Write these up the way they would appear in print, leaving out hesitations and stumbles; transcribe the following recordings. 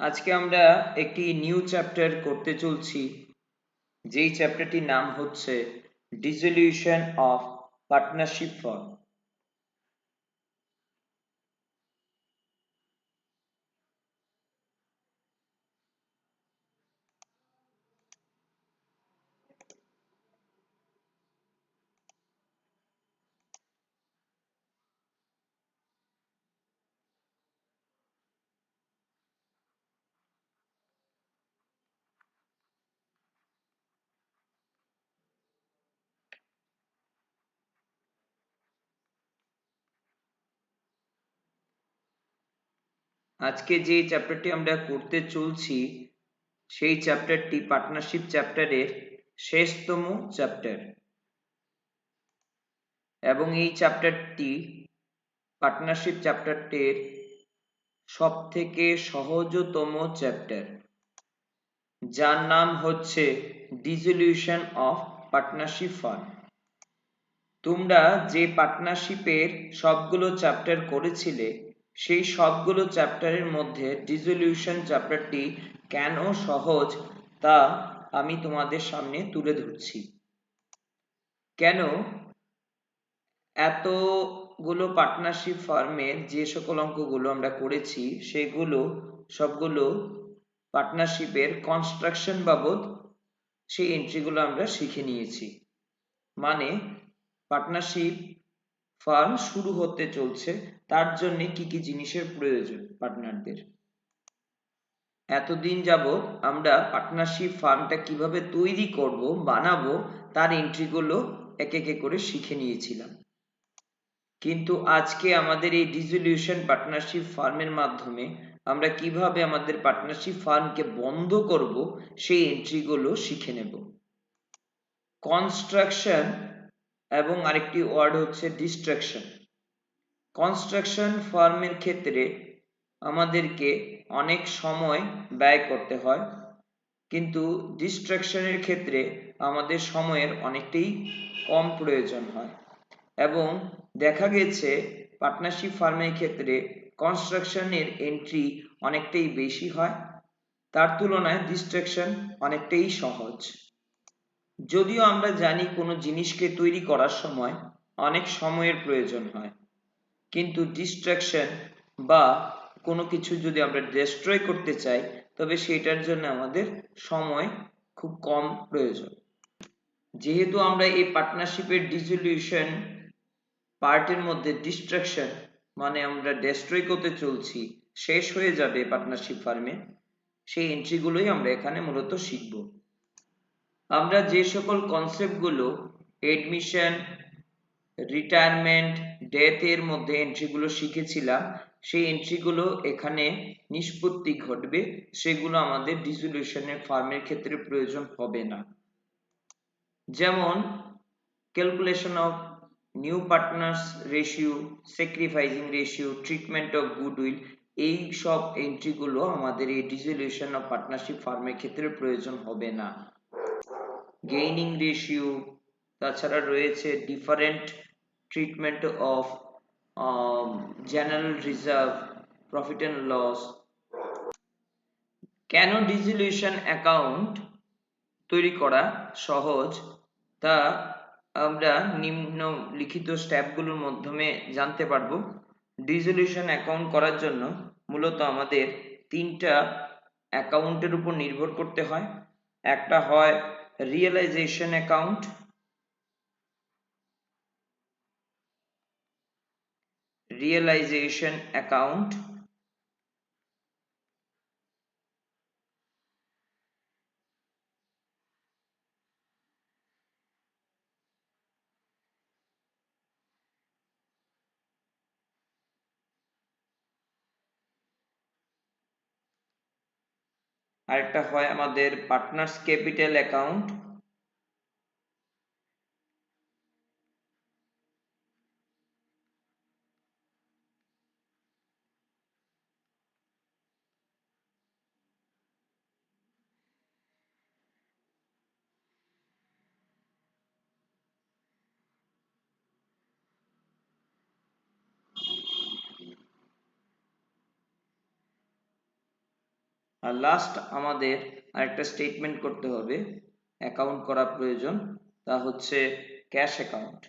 আজকে আমরা একটি নিউ চ্যাপ্টার করতে চলছি, যেই চ্যাপ্টারটির নাম হচ্ছে ডিসলিউশন অফ পার্টনারশিপ ফার্ম। আজকে যে চ্যাপ্টারটি আমরা করতে চলছি সেই চ্যাপ্টারটি পার্টনারশিপ চ্যাপ্টারের শেষতম চ্যাপ্টার, এবং এই চ্যাপ্টারটি পার্টনারশিপ চ্যাপ্টারটির সব থেকে সহজতম চ্যাপ্টার, যার নাম হচ্ছে ডিসলিউশন অফ পার্টনারশিপ ফার্ম। তোমরা যে পার্টনারশিপের সবগুলো চ্যাপ্টার করেছিলে সেই সবগুলো চ্যাপ্টারের মধ্যে ডিসলিউশন চ্যাপ্টারটি কেন সহজ তা আমি তোমাদের সামনে তুলে ধরছি। কেন এতগুলো পার্টনারশিপ ফার্মের যে সকল অঙ্কগুলো আমরা করেছি সেগুলো সবগুলো পার্টনারশিপের কনস্ট্রাকশন বাবদ সেই এন্ট্রিগুলো আমরা শিখে নিয়েছি। মানে পার্টনারশিপ ফার্ম শুরু হতে চলছে, তার জন্য কি কি জিনিসের প্রয়োজন পার্টনারদের। এতদিন যাবৎ আমরা পার্টনারশিপ ফার্মটা কিভাবে তৈরি করব, বানাবো, তার এন্ট্রিগুলো একে একে করে শিখে নিয়েছিলাম। কিন্তু আজকে আমাদের এই ডিসলিউশন পার্টনারশিপ ফার্মের মাধ্যমে আমরা কিভাবে আমাদের পার্টনারশিপ ফার্মকে বন্ধ করব সেই এন্ট্রিগুলো শিখে নেব। কনস্ট্রাকশন এবং আরেকটি ওয়ার্ড হচ্ছে ডিস্ট্রাকশন। কনস্ট্রাকশন ফার্মের ক্ষেত্রে আমাদেরকে অনেক সময় ব্যয় করতে হয়, কিন্তু ডিস্ট্রাকশনের ক্ষেত্রে আমাদের সময়ের অনেকটাই কম প্রয়োজন হয়। এবং দেখা গেছে পার্টনারশিপ ফার্মের ক্ষেত্রে কনস্ট্রাকশনের এন্ট্রি অনেকটাই বেশি হয়, তার তুলনায় ডিস্ট্রাকশন অনেকটাই সহজ। যদিও আমরা জানি কোনো জিনিসকে তৈরি করার সময় অনেক সময়ের প্রয়োজন হয়, কিন্তু ডিস্ট্রাকশন বা কোনো কিছু যদি আমরা ডেস্ট্রয় করতে চাই তবে সেটার জন্য আমাদের সময় খুব কম প্রয়োজন। যেহেতু আমরা এই পার্টনারশিপের ডিসলিউশন পার্টের মধ্যে ডিস্ট্রাকশন মানে আমরা ডেস্ট্রয় করতে চলছি, শেষ হয়ে যাবে পার্টনারশিপ ফার্মে, সেই এন্ট্রিগুলোই আমরা এখানে মূলত শিখব। আমরা যে সকল কনসেপ্টগুলো এডমিশন, রিটায়ারমেন্ট, ডেথ এর মধ্যে এন্ট্রিগুলো শিখেছিলাম সেই এন্ট্রিগুলো এখানে নিষ্পত্তি ঘটবে, সেগুলো আমাদের ডিসলিউশনের ফার্মের ক্ষেত্রে প্রয়োজন হবে না। যেমন calculation of new partners ratio, sacrificing ratio, treatment of goodwill, এই সব এন্ট্রিগুলো আমাদের এই ডিসলিউশন অফ পার্টনারশিপ ফার্মের ক্ষেত্রে প্রয়োজন হবে না। গেইনিং রেশিও, তাছাড়া রয়েছে different treatment of general reserve, profit and loss. কেন ডিসলিউশন অ্যাকাউন্ট তৈরি করা সহজ তা আমরা নিম্নলিখিত স্টেপগুলোর মাধ্যমে জানতে পারবো। ডিসলিউশন অ্যাকাউন্ট করার জন্য মূলত আমাদের তিনটা অ্যাকাউন্টের উপর নির্ভর করতে হয়। একটা হয় রিয়েলাইজেশন অ্যাকাউন্ট, রিয়েলাইজেশন অ্যাকাউন্ট, আরেকটা হয় আমাদের পার্টনার্স ক্যাপিটাল অ্যাকাউন্ট, আর লাস্ট আমাদের আরেকটা স্টেটমেন্ট করতে হবে, অ্যাকাউন্ট করা প্রয়োজন, তা হচ্ছে ক্যাশ অ্যাকাউন্ট।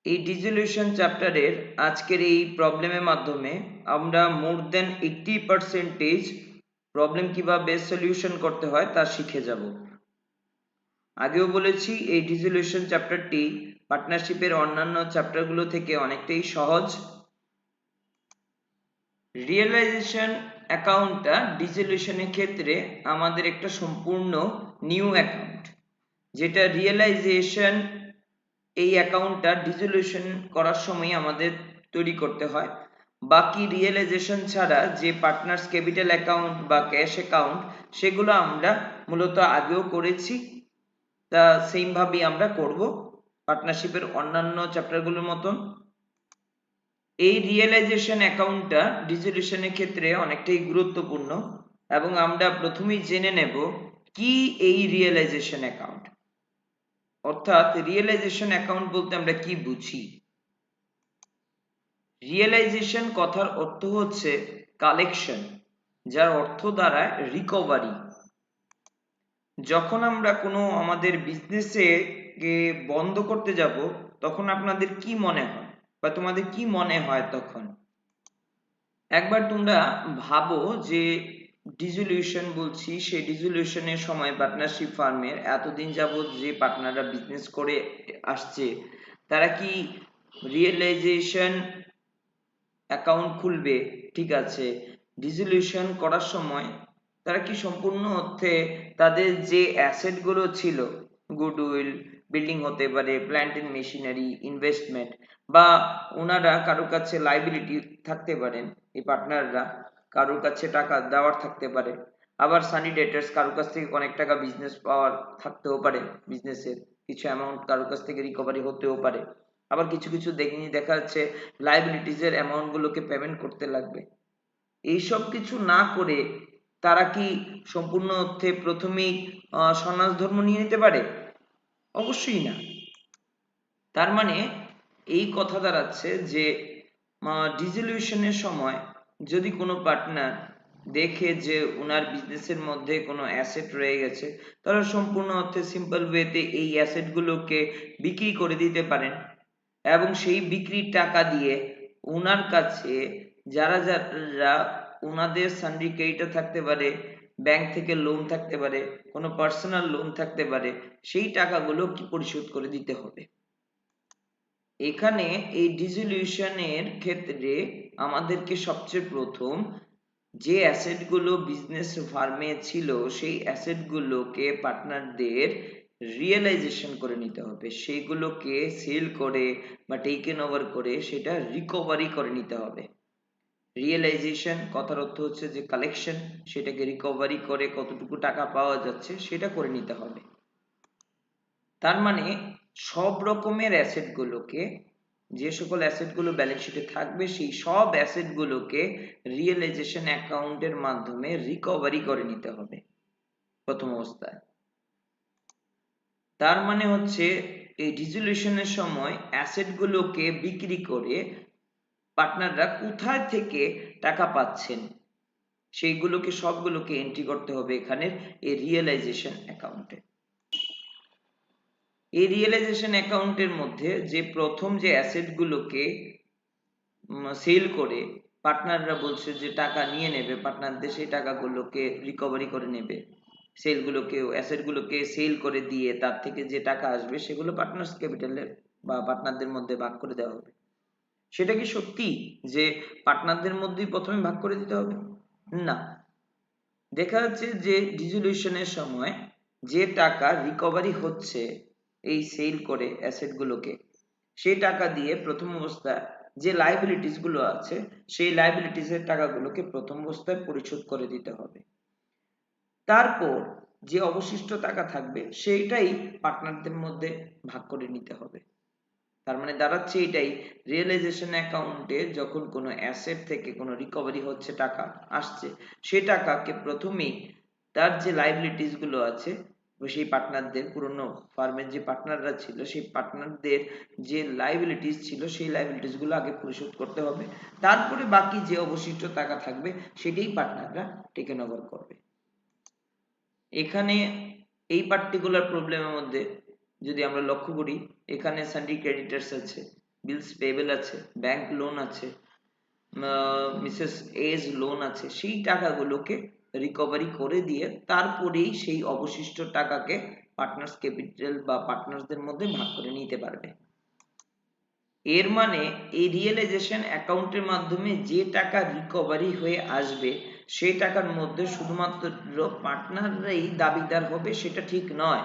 এই ডিসলিউশন চ্যাপ্টারের আজকের এই প্রবলেমের মাধ্যমে আমরা মোর দেন 80% প্রবলেম কিভাবে সলিউশন করতে হয় তা শিখে যাব। আগেও বলেছি এই ডিসলিউশন চ্যাপ্টারটি পার্টনারশিপের অন্যান্য চ্যাপ্টারগুলো থেকে অনেকটাই সহজ। রিয়েলাইজেশন অ্যাকাউন্টটা ডিসলিউশনের ক্ষেত্রে আমাদের একটা সম্পূর্ণ নিউ অ্যাকাউন্ট, যেটা রিয়েলাইজেশন এই অ্যাকাউন্টটা ডিসলিউশন করার সময় আমাদের তৈরি করতে হয়। বাকি রিয়েলাইজেশন ছাড়া যে পার্টনার্স ক্যাপিটাল অ্যাকাউন্ট বা ক্যাশ অ্যাকাউন্ট, সেগুলো আমরা মূলত আগেও করেছি, তা সেম ভাবেই আমরা করব পার্টনারশিপের অন্যান্য চ্যাপ্টারগুলোর মতন। এই রিয়েলাইজেশন অ্যাকাউন্টটা ডিসলিউশনের ক্ষেত্রে অনেকটাই গুরুত্বপূর্ণ, এবং আমরা প্রথমেই জেনে নেব কি এই রিয়েলাইজেশন অ্যাকাউন্ট, অর্থাৎ রিয়েলাইজেশন অ্যাকাউন্ট বলতে আমরা কি বুঝি। রিয়েলাইজেশন কথার অর্থ হচ্ছে কালেকশন, যার অর্থ দাঁড়ায় রিকভারি। যখন আমরা কোনো আমাদের বিজনেসে বন্ধ করতে যাব, তখন আপনাদের কি মনে হয় বা তোমাদের কি মনে হয় তখন? একবার তোমরা ভাবো যে ডিসলিউশন বলছি, সেই ডিসলিউশনের সময় পার্টনারশিপ ফার্মের এতদিন যাবত যে পার্টনাররা বিজনেস করে আসছে, তারা কি রিয়েলাইজেশন অ্যাকাউন্ট খুলবে? ঠিক আছে, ডিসলিউশন করার সময় তারা কি সম্পূর্ণ অর্থে তাদের যে অ্যাসেট গুলো ছিল, গুডউইল, বিল্ডিং হতে পারে, প্ল্যান্ট এন্ড মেশিনারি, ইনভেস্টমেন্ট, বা ওনারা কারোর কাছে লাইবিলিটি থাকতে পারেন, এই পার্টনাররা কারোর কাছে টাকা দেওয়ার থাকতে পারে, আবার সানি ডেটার্স কারোর কাছ থেকে অনেক টাকা বিজনেস পাওয়ার থাকতেও পারে, বিজনেসের কিছু অ্যামাউন্ট কারোর কাছ থেকে রিকভারি হতেও পারে, আবার কিছু কিছু দেখা যাচ্ছে লাইবিলিটিস এর অ্যামাউন্ট গুলোকে পেমেন্ট করতে লাগবে। এইসব কিছু না করে তারা কি সম্পূর্ণ অর্থে প্রথমেই সন্ন্যাস ধর্ম নিয়ে নিতে পারে? অবশ্যই না। তার মানে এই কথা দাঁড়াচ্ছে যে ডিসলিউশনের সময় যদি কোনো পার্টনার দেখে যে ওনার বিজনেসের মধ্যে কোনো অ্যাসেট রয়ে গেছে, তারা সম্পূর্ণ অর্থে সিম্পল ওয়েতে এই অ্যাসেট গুলোকে বিক্রি করে দিতে পারেন, এবং সেই বিক্রির টাকা দিয়ে ওনার কাছে যারা যারা ওনাদের সান্ডি ক্রেডিটর থাকতে পারে, ব্যাংক থেকে লোন থাকতে পারে, কোনো পার্সোনাল লোন থাকতে পারে, সেই টাকাগুলো কি পরিশোধ করে দিতে হবে। এখানে এই ডিসলিউশনের ক্ষেত্রে আমাদেরকে সবচেয়ে প্রথম যে অ্যাসেট গুলো বিজনেস ফার্মে ছিল, সেই অ্যাসেট গুলোকে পার্টনারদের রিয়েলাইজেশন করে নিতে হবে, সেইগুলোকে সেল করে বা টেকেন ওভার করে সেটা রিকভারি করে নিতে হবে। রিয়েলাইজেশন কথার অর্থ হচ্ছে যে কালেকশন, সেটাকে রিকভারি করে কতটুকু টাকা পাওয়া যাচ্ছে সেটা করে নিতে হবে। তার মানে সব রকমের অ্যাসেট গুলোকে, যে সকল অ্যাসেট গুলো ব্যালেন্স শিটে থাকবে, সেই সব অ্যাসেট গুলোকে রিয়েলাইজেশন অ্যাকাউন্টের মাধ্যমে রিকভারি করে নিতে হবে প্রথম অবস্থায়। তার মানে হচ্ছে এই ডিসলিউশনের সময় অ্যাসেট গুলোকে বিক্রি করে পার্টনাররা কোথায় থেকে টাকা পাচ্ছেন সেইগুলোকে সবগুলোকে এন্ট্রি করতে হবে এখানে এই রিয়েলাইজেশন অ্যাকাউন্টে। এই রিয়েলাইজেশন অ্যাকাউন্টের মধ্যে যে প্রথম যে অ্যাসেট গুলোকে সেল করে পার্টনাররা বলছে যে টাকা নিয়ে নেবে, পার্টনারদের সেই টাকাগুলোকে রিকভারি করে নেবে, অ্যাসেটগুলোকে সেল করে দিয়ে তার থেকে যে টাকা আসবে সেগুলো পার্টনার্স ক্যাপিটালের বা পার্টনারদের মধ্যে ভাগ করে দেওয়া হবে। সেটা কি সত্যি যে পার্টনারদের মধ্যেই প্রথমে ভাগ করে দিতে হবে? না, দেখা যাচ্ছে যে ডিসোলিউশনের সময় যে টাকা রিকভারি হচ্ছে এই সেল করে অ্যাসেটগুলোকে, সেই টাকা দিয়ে প্রথম অবস্থায় যে লাইবিলিটিস গুলো আছে সেই লাইবিলিটিস এর টাকাগুলোকে প্রথম অবস্থায় পরিশোধ করে দিতে হবে। তারপর যে অবশিষ্ট টাকা থাকবে সেইটাই পার্টনারদের মধ্যে ভাগ করে নিতে হবে। তার মানে দাঁড়াচ্ছে এটাই, রিয়েলাইজেশন অ্যাকাউন্টে যখন কোনো অ্যাসেট থেকে কোনো রিকভারি হচ্ছে, টাকা আসছে, সেই টাকাকে প্রথমেই তার যে লাইবিলিটিস গুলো আছে সেই পার্টনারদের, পুরনো ফার্মের যে পার্টনাররা ছিল সেই পার্টনারদের যে লাইবিলিটিস ছিল সেই লাইবিলিটিস গুলো আগে পরিশোধ করতে হবে। তারপরে বাকি যে অবশিষ্ট টাকা থাকবে সেটাই পার্টনাররা টেকেন ওভার করবে। এখানে এই পার্টিকুলার প্রবলেমের মধ্যে যদি আমরা লক্ষ্য করি, এখানে সান্ডি ক্রেডিটার্স আছে, বিলস পেয়েবল আছে, ব্যাংক লোন আছে, মিসেস এজ লোন আছে, সেই টাকাগুলোকে রিকভারি করে দিয়ে তারপরেই সেই অবশিষ্ট টাকাকে পার্টনার্স ক্যাপিটাল বা পার্টনারসদের মধ্যে ভাগ করে নিতে পারবে। এর মানে এই রিয়েলাইজেশন অ্যাকাউন্টের মাধ্যমে যে টাকা রিকভারি হয়ে আসবে সেই টাকার মধ্যে শুধুমাত্র পার্টনাররাই দাবিদার হবে সেটা ঠিক নয়।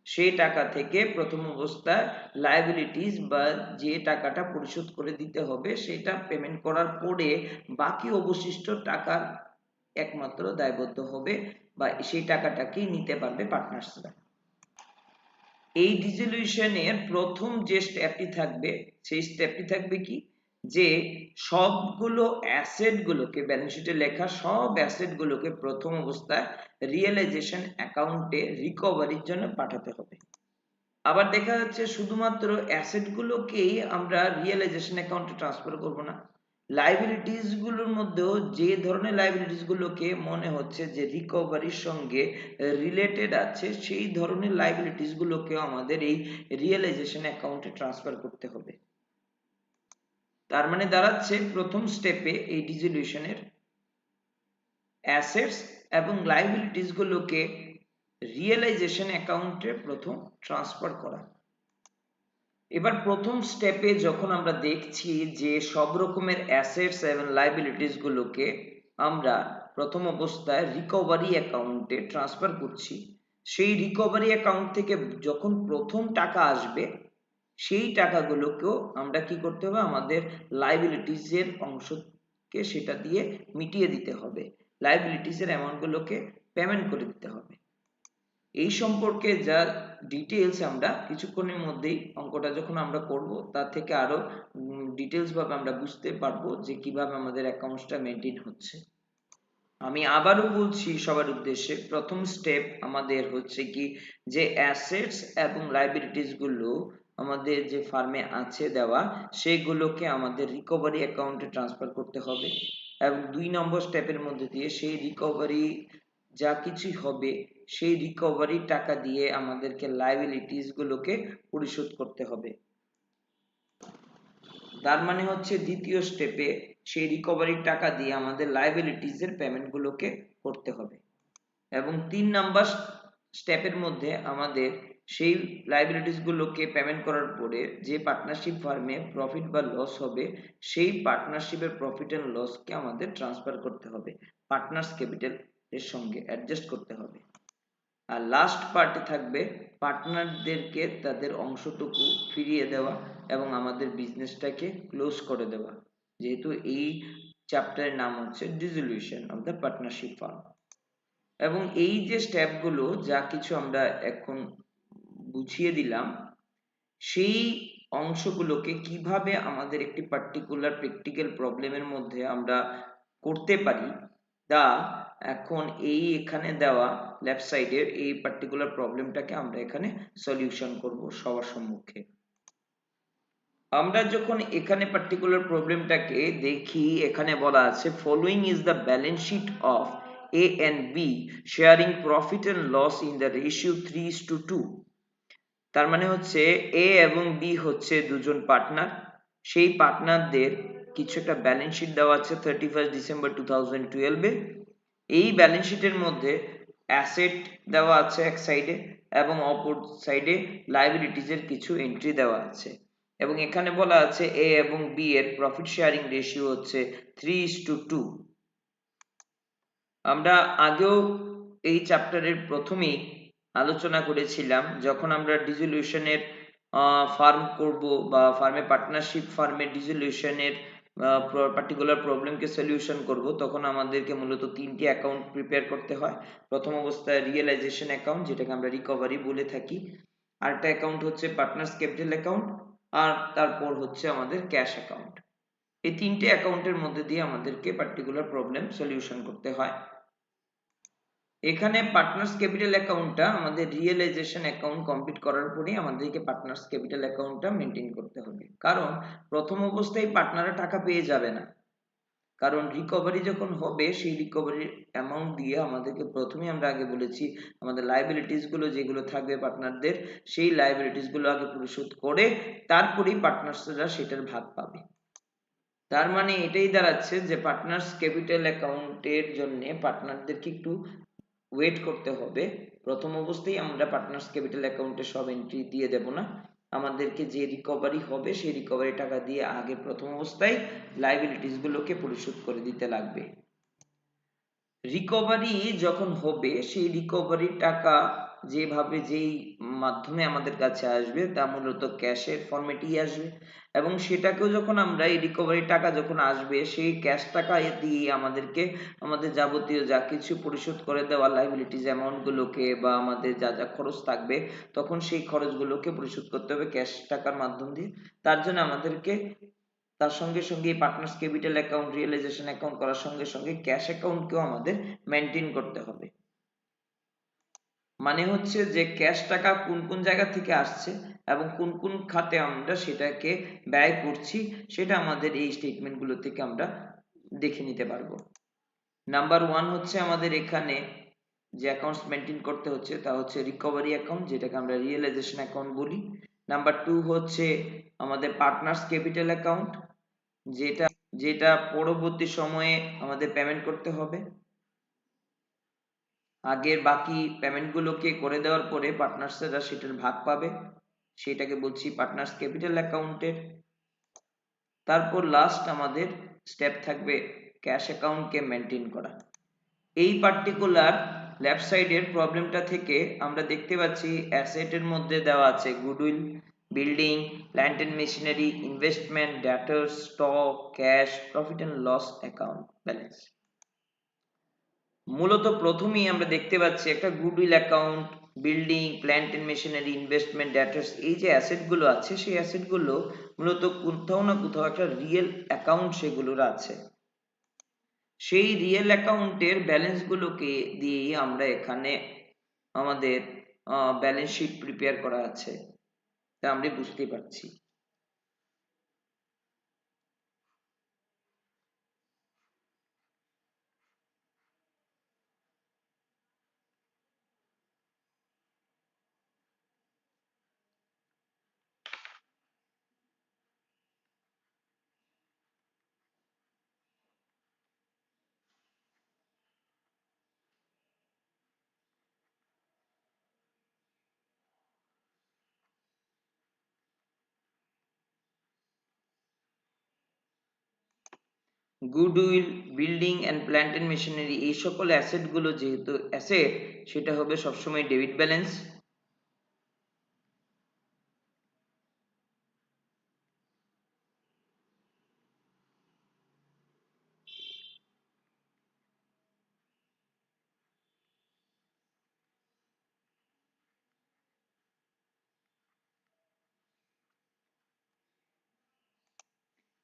সেই টাকা থেকে প্রথম অবস্থায় লায়াবিলিটিস বা যে টাকাটা পরিশোধ করে দিতে হবে সেটা পেমেন্ট করার পরে বাকি অবশিষ্ট টাকার একমাত্র দায়বদ্ধ হবে বা সেই টাকাটাকেই নিতে পারবে পার্টনার্সরা। এই ডিসলিউশনের প্রথম যে স্টেপটি থাকবে সেই স্টেপটি থাকবে কি, যে সবগুলো অ্যাসেট গুলোকে, ব্যালেন্স শিটে লেখা সব অ্যাসেট গুলোকে প্রথম অবস্থায় রিয়েলাইজেশন অ্যাকাউন্টে রিকভারির জন্য পাঠাতে হবে। আবার দেখা যাচ্ছে শুধুমাত্র অ্যাসেট গুলোকেই আমরা রিয়েলাইজেশন অ্যাকাউন্টে ট্রান্সফার করব না, লাইবিলিটিস গুলোর মধ্যেও যে ধরনের লাইবিলিটিস গুলোকে মনে হচ্ছে যে রিকভারির সঙ্গে রিলেটেড আছে সেই ধরনের লাইবিলিটিস গুলোকে আমাদের এই রিয়েলাইজেশন অ্যাকাউন্টে ট্রান্সফার করতে হবে। তার মানে দাঁড়াচ্ছে প্রথম স্টেপে এই ডিসলিউশনের অ্যাসেটস এবং লাইবিলিটিস গুলোকে রিয়েলাইজেশন অ্যাকাউন্টে প্রথম ট্রান্সফার করা। এবার প্রথম স্টেপে যখন আমরা দেখছি যে সব রকমের অ্যাসেটস এবং লাইবিলিটিস গুলোকে আমরা প্রথম অবস্থায় রিকভারি অ্যাকাউন্টে ট্রান্সফার করছি, সেই রিকভারি অ্যাকাউন্ট থেকে যখন প্রথম টাকা আসবে সেই টাকাগুলোকেও আমরা কি করতে হবে, আমাদের লাইবিলিটিস এর অংশকে সেটা দিয়ে মিটিয়ে দিতে হবে, লাইবিলিটিস এর অ্যামাউন্টগুলোকে পেমেন্ট করে দিতে হবে। এই সম্পর্কে যা ডিটেইলস আমরা কিছুক্ষণের মধ্যেই অঙ্কটা যখন আমরা করব তার থেকে আরো ডিটেইলস ভাবে আমরা বুঝতে পারবো যে কিভাবে আমাদের অ্যাকাউন্টসটা মেইনটেইন হচ্ছে। আমি আবারও বলছি সবার উদ্দেশ্যে, প্রথম স্টেপ আমাদের হচ্ছে কি, যে অ্যাসেটস এবং লাইবিলিটিস গুলো আমাদের যে ফার্মে আছে দেওয়া সেগুলোকে আমাদের রিকভারি অ্যাকাউন্টে ট্রান্সফার করতে হবে এবং 2 নম্বর স্টেপের মধ্যে দিয়ে সেই রিকভারি যা কিছুই হবে সেই রিকভারি টাকা দিয়ে আমাদেরকে লাইবিলিটিস গুলোকে পরিশোধ করতে হবে। তার মানে হচ্ছে দ্বিতীয় স্টেপে সেই রিকভারির টাকা দিয়ে আমাদের লাইবিলিটিস এর পেমেন্ট গুলোকে করতে হবে এবং 3 নাম্বার স্টেপের মধ্যে আমাদের সেই লাইবিলিটিস গুলোকে পেমেন্ট করার পরে যে পার্টনারশিপ ফার্মে প্রফিট বা লস হবে সেই পার্টনারশিপের প্রফিট এন্ড লসকে আমাদের ট্রান্সফার করতে হবে, পার্টনার্স ক্যাপিটাল এর সঙ্গে অ্যাডজাস্ট করতে হবে। আর লাস্ট পার্টে থাকবে পার্টনারদেরকে তাদের অংশটুকু ফিরিয়ে দেওয়া এবং আমাদের বিজনেসটাকে ক্লোজ করে দেওয়া, যেহেতু এই চ্যাপ্টারের নাম হচ্ছে dissolution of the partnership firm. এবং এই যে স্টেপগুলো যা কিছু আমরা এখন বুঝিয়ে দিলাম সেই অংশগুলোকে কিভাবে আমাদের একটি পার্টিকুলার প্র্যাকটিক্যাল প্রবলেমের মধ্যে আমরা করতে পারি তা এখন এই এখানে দেওয়া লেফট সাইডের এই পার্টিকুলার প্রবলেমটাকে আমরা এখানে সলিউশন করব সবার সম্মুখে। আমরা যখন এখানে পার্টিকুলার প্রবলেমটাকে দেখি, এখানে বলা আছে following is the balance sheet of A and B sharing profit and loss in the ratio 3:2. তার মানে হচ্ছে এ এবং বি হচ্ছে দুজন পার্টনার, সেই পার্টনারদের কিছু একটা ব্যালেন্স শিট দেওয়া আছে 31 ডিসেম্বর 2012-এ। এই ব্যালেন্স শিটের মধ্যে অ্যাসেট দেওয়া আছে এক সাইডে এবং অপর সাইডে লাইবিলিটিজ এর কিছু এন্ট্রি দেওয়া আছে, এবং এখানে বলা আছে এ এবং বি এর প্রফিট শেয়ারিং রেশিও হচ্ছে 3:2। আমরা আগেও এই চ্যাপ্টারের প্রথমেই আলোচনা করেছিলাম, যখন আমরা ডিসোলিউশনের ফার্ম করব বা ফার্মে পার্টনারশিপ ফার্মে ডিসোলিউশনের পার্টিকুলার প্রবলেমকে সলিউশন করব, তখন আমাদেরকে মূলত তিনটি অ্যাকাউন্ট প্রিপেয়ার করতে হয়। প্রথম অবস্থায় রিয়েলাইজেশন অ্যাকাউন্ট, যেটাকে আমরা রিকভারি বলে থাকি, আরেকটা অ্যাকাউন্ট হচ্ছে পার্টনার্স ক্যাপিটাল অ্যাকাউন্ট, আর তারপর হচ্ছে আমাদের ক্যাশ অ্যাকাউন্ট। এই তিনটে অ্যাকাউন্টের মধ্যে দিয়ে আমাদেরকে পার্টিকুলার প্রবলেম সলিউশন করতে হয়। এখানে পার্টনার্স ক্যাপিটাল অ্যাকাউন্টটা আমাদের রিয়েলাইজেশন অ্যাকাউন্ট কমপ্লিট করার পরেই আমাদেরকে পার্টনার্স ক্যাপিটাল অ্যাকাউন্টটা মেনটেন করতে হবে, কারণ প্রথম অবস্থায় পার্টনাররা টাকা পেয়ে যাবে না, কারণ রিকভারি যখন হবে সেই রিকভারির অ্যামাউন্ট দিয়ে আমাদেরকে প্রথমেই, আমরা আগে বলেছি, আমাদের লাইবিলিটিস গুলো যেগুলো থাকবে পার্টনারদের, সেই লাইবিলিটিস গুলো আগে পরিশোধ করে তারপরেই পার্টনার্সরা সেটার ভাগ পাবে। তার মানে এটাই দাঁড়াচ্ছে যে পার্টনার্স ক্যাপিটাল অ্যাকাউন্টের জন্য পার্টনারদেরকে একটু ওয়েট করতে হবে। প্রথম অবস্থায় আমরা পার্টনার্স ক্যাপিটাল অ্যাকাউন্টে সব এন্ট্রি দিয়ে দেব না, আমাদেরকে যে রিকভারি হবে সেই রিকভারি টাকা দিয়ে আগে প্রথম অবস্থায় লাইবিলিটিস গুলোকে পরিশোধ করে দিতে লাগবে। রিকভারি যখন হবে সেই রিকভারির টাকা যেভাবে যেই মাধ্যমে আমাদের কাছে আসবে তা মূলত ক্যাশের ফরম্যাটেই আসবে, এবং সেটাকেও যখন আমরা এই রিকভারি টাকা যখন আসবে সেই ক্যাশ টাকা দিয়ে আমাদেরকে আমাদের যাবতীয় যা কিছু পরিশোধ করে দেওয়া লাইবিলিটিজ অ্যামাউন্ট গুলোকে বা আমাদের যা যা খরচ থাকবে তখন সেই খরচগুলোকে পরিশোধ করতে হবে ক্যাশ টাকার মাধ্যম দিয়ে। তার জন্য আমাদেরকে তার সঙ্গে সঙ্গে partners capital account realisation account করার সঙ্গে সঙ্গে ক্যাশ অ্যাকাউন্টকেও আমাদের মেনটেন করতে হবে। মানে হচ্ছে যে ক্যাশ টাকা কোন কোন জায়গা থেকে আসছে এবং কোন কোন খাতে আমরা সেটাকে ব্যয় করছি সেটা আমাদের এই স্টেটমেন্টগুলো থেকে আমরা দেখে নিতে পারবো। নাম্বার 1 হচ্ছে আমাদের এখানে যে অ্যাকাউন্টস মেনটেন করতে হচ্ছে তা হচ্ছে রিকভারি অ্যাকাউন্ট, যেটাকে আমরা রিয়েলাইজেশন অ্যাকাউন্ট বলি। নাম্বার 2 হচ্ছে আমাদের পার্টনার্স ক্যাপিটাল অ্যাকাউন্ট, যেটা যেটা পরবর্তী সময়ে আমাদের পেমেন্ট করতে হবে। আগের বাকি পেমেন্ট গুলোকে করে দেওয়ার পরে পার্টনার্সরা সেটার ভাগ পাবে, সেটাকে বলছি পার্টনার্স ক্যাপিটাল অ্যাকাউন্টের। তারপর লাস্ট আমাদের স্টেপ থাকবে ক্যাশ অ্যাকাউন্টকে মেনটেন করা। এই পার্টিকুলার লেফট সাইডের প্রবলেমটা থেকে আমরা দেখতে পাচ্ছি অ্যাসেটের মধ্যে দেওয়া আছে goodwill, building, plant and machinery, investment, debtors, stock, cash, profit and loss account balance. মূলত প্রথমেই আমরা দেখতে পাচ্ছি একটা goodwill account, building, plant and machinery, investment, debtors, এই যে অ্যাসেট গুলো আছে সেই অ্যাসেট গুলো মূলত কোথাও না কোথাও একটা রিয়েল অ্যাকাউন্ট সেগুলোর আছে। সেই রিয়েল অ্যাকাউন্টের ব্যালেন্স গুলোকে দিয়েই আমরা এখানে আমাদের ব্যালেন্স শিট প্রিপেয়ার করা আছে, তা আমরা বুঝতে পারছি। Goodwill, building and plant and machinery, এই সকল অ্যাসেট গুলো যেহেতু অ্যাসেট, সেটা হবে সবসময় ডেবিট ব্যালেন্স।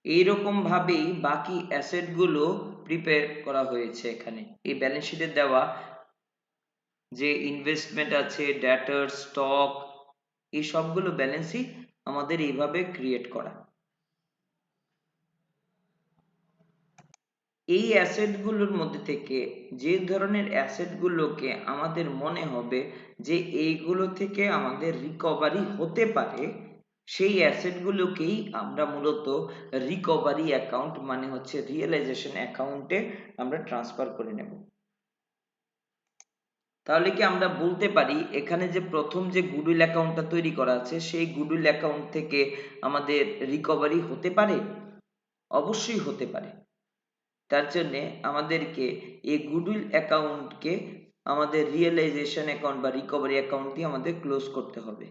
এইরকম ভাবেই বাকি অ্যাসেট গুলো প্রিপেয়ার করা হয়েছে এখানে এই ব্যালেন্স শিটে দেওয়া যে ইনভেস্টমেন্ট আছে, ডেটর্স, স্টক, এই সবগুলো ব্যালেন্সই আমাদের এইভাবে ক্রিয়েট করা। এই অ্যাসেটগুলোর মধ্যে থেকে যে ধরনের অ্যাসেটগুলোকে আমাদের মনে হবে যে এইগুলো থেকে আমাদের রিকভারি হতে পারে, সেই অ্যাসেটগুলোকেই আমরা মূলত রিকভারি অ্যাকাউন্ট মানে হচ্ছে রিয়েলাইজেশন অ্যাকাউন্টে আমরা ট্রান্সফার করে নেব। তাহলে কি আমরা বলতে পারি এখানে যে প্রথম যে গুডউইল অ্যাকাউন্টটা তৈরি করা আছে সেই গুডউইল অ্যাকাউন্ট থেকে আমাদের রিকভারি হতে পারে? অবশ্যই হতে পারে। তার জন্যে আমাদেরকে এই গুডউইল অ্যাকাউন্টকে আমাদের রিয়েলাইজেশন অ্যাকাউন্ট বা রিকভারি অ্যাকাউন্ট দিয়ে আমাদের ক্লোজ করতে হবে।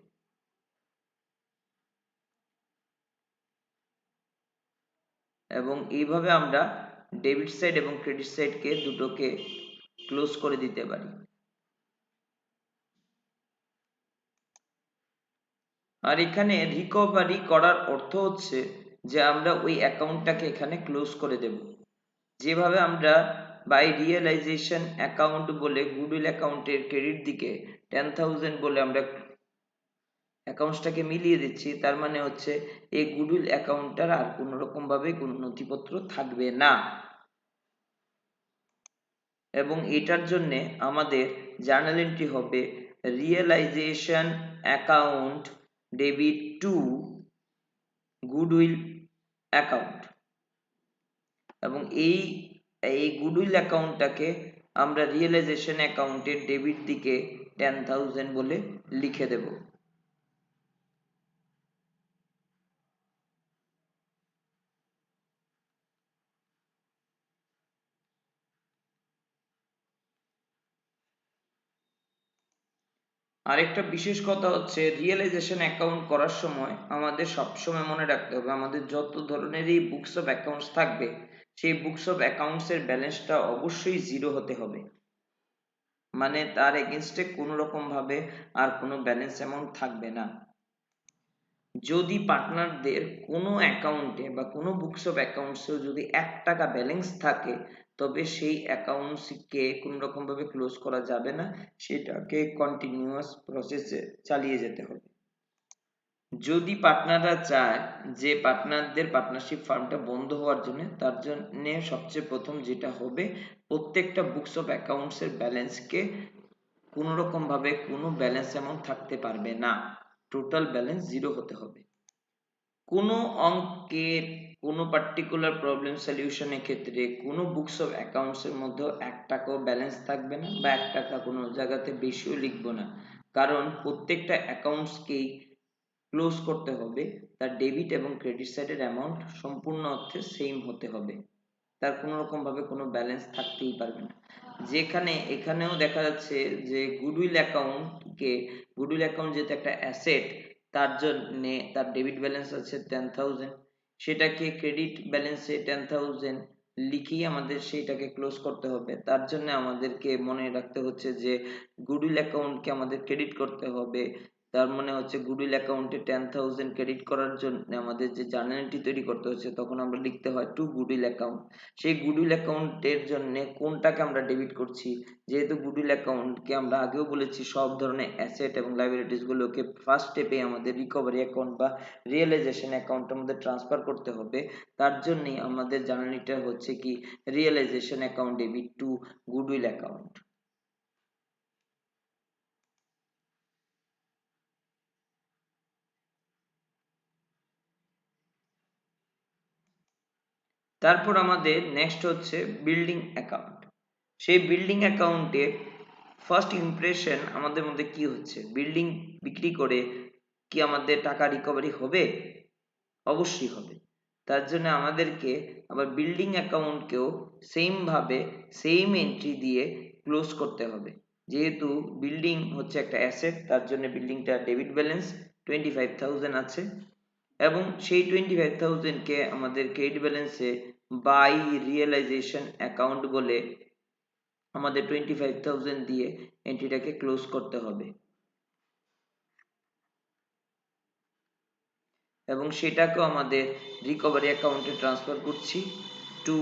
এবং এইভাবে আমরা ডেবিট সাইড এবং ক্রেডিট সাইডকে দুটোকে ক্লোজ করে দিতে পারি। আর এখানে রিকভারি করার অর্থ হচ্ছে যে আমরা ওই অ্যাকাউন্টটাকে এখানে ক্লোজ করে দেব। যেভাবে আমরা বাই রিয়েলাইজেশন অ্যাকাউন্ট বলে গুডউইল অ্যাকাউন্টের ক্রেডিট দিকে 10,000 বলে আমরা অ্যাকাউন্টসটাকে মিলিয়ে দিচ্ছি, তার মানে হচ্ছে এই গুডউইল অ্যাকাউন্টটার আর কোনো রকম ভাবে কোনো নথিপত্র থাকবে না। এবং এটার জন্য আমাদের জার্নাল এন্ট্রি হবে realisation account debit to goodwill account. এবং এই এই গুডউইল অ্যাকাউন্টটাকে আমরা রিয়েলাইজেশন অ্যাকাউন্টের ডেবিট দিকে 10,000 বলে লিখে দেব। আরেকটা বিশেষ কথা হচ্ছে রিয়েলাইজেশন অ্যাকাউন্ট করার সময় আমাদের সবসময় মনে রাখতে হবে আমাদের যত ধরনেরই বুকস অফ অ্যাকাউন্টস থাকবে সেই বুকস অফ অ্যাকাউন্টস এর ব্যালেন্সটা অবশ্যই জিরো হতে হবে। মানে তার এগেনস্টে কোনো রকম ভাবে আর কোনো ব্যালেন্স অ্যামাউন্ট থাকবে না। যদি পার্টনারদের কোনো অ্যাকাউন্টে বা কোনো বুকস অফ অ্যাকাউন্টসেও যদি 1 টাকা ব্যালেন্স থাকে তবে সেই অ্যাকাউন্টসকে কোনো রকম ভাবে ক্লোজ করা যাবে না, সেটাকে কন্টিনিউয়াস প্রসেসে চালিয়ে যেতে হবে। যদি পার্টনাররা চায় যে পার্টনারদের পার্টনারশিপ ফার্মটা বন্ধ হওয়ার জন্য, তার জন্য সবচেয়ে প্রথম যেটা হবে প্রত্যেকটা বুকস অফ অ্যাকাউন্টস এর ব্যালেন্সকে কোনো রকম ভাবে কোনো ব্যালেন্স অ্যামাউন্ট থাকতে পারবে না, টোটাল ব্যালেন্স জিরো হতে হবে। কোনো অঙ্কের কোনো পার্টিকুলার প্রবলেম সলিউশনের ক্ষেত্রে কোনো বুকস অফ অ্যাকাউন্টস এর মধ্যে 1 টাকাও ব্যালেন্স থাকবে না বা 1 টাকা কোনো জায়গাতে বেশিও লিখবো না, কারণ প্রত্যেকটা অ্যাকাউন্টসকেই ক্লোজ করতে হবে তার ডেবিট এবং ক্রেডিট সাইডের অ্যামাউন্ট সম্পূর্ণ অর্থে সেম হতে হবে, তার কোনো রকম ভাবে কোনো ব্যালেন্স থাকতেই পারবে না। যেখানে এখানেও দেখা যাচ্ছে যে গুডউইল অ্যাকাউন্ট যেহেতু একটা অ্যাসেট, তার জন্য তার ডেবিট ব্যালেন্স আছে 10,000, সেটাকে ক্রেডিট ব্যালেন্সে 10,000 লিখেই আমাদের সেইটাকে ক্লোজ করতে হবে। তার জন্য আমাদেরকে মনে রাখতে হচ্ছে যে গুডউইল অ্যাকাউন্টকে আমাদের ক্রেডিট করতে হবে। তার মানে হচ্ছে গুডউইল অ্যাকাউন্টে 10,000 ক্রেডিট করার জন্য আমাদের যে জার্নাল এন্ট্রি তৈরি করতে হচ্ছে তখন আমরা লিখতে হয় টু গুডউইল অ্যাকাউন্ট। সেই গুডউইল অ্যাকাউন্টের জন্য কোনটাকে আমরা ডেবিট করছি, যেহেতু গুডউইল অ্যাকাউন্টকে আমরা আগেও বলেছি সব ধরনের অ্যাসেট এবং লাইবিলিটিস গুলোকে ফার্স্ট স্টেপে আমাদের রিকভারি অ্যাকাউন্ট বা রিয়েলাইজেশন অ্যাকাউন্টের মধ্যে ট্রান্সফার করতে হবে, তার জন্যই আমাদের জার্নালিটা হচ্ছে কি realisation account debit to goodwill account. তারপর আমাদের নেক্সট হচ্ছে বিল্ডিং অ্যাকাউন্ট। সেই বিল্ডিং অ্যাকাউন্টের ফার্স্ট ইমপ্রেশন আমাদের মধ্যে কি হচ্ছে, বিল্ডিং বিক্রি করে কি আমাদের টাকা রিকভারি হবে? অবশ্যই হবে। তার জন্য আমাদেরকে আবার বিল্ডিং অ্যাকাউন্টকেও সেম ভাবে সেম এন্ট্রি দিয়ে ক্লোজ করতে হবে। যেহেতু বিল্ডিং হচ্ছে একটা অ্যাসেট, তার জন্য বিল্ডিংটা ডেবিট ব্যালেন্স 25,000 আছে এবং সেই 25,000 কে আমাদের ক্রেডিট ব্যালেন্সে বাই রিয়েলাইজেশন অ্যাকাউন্ট বলে আমাদের 25,000 দিয়ে এন্ট্রিটাকে ক্লোজ করতে হবে এবং সেটাকেও আমাদের রিকভারি অ্যাকাউন্টে ট্রান্সফার করছি টু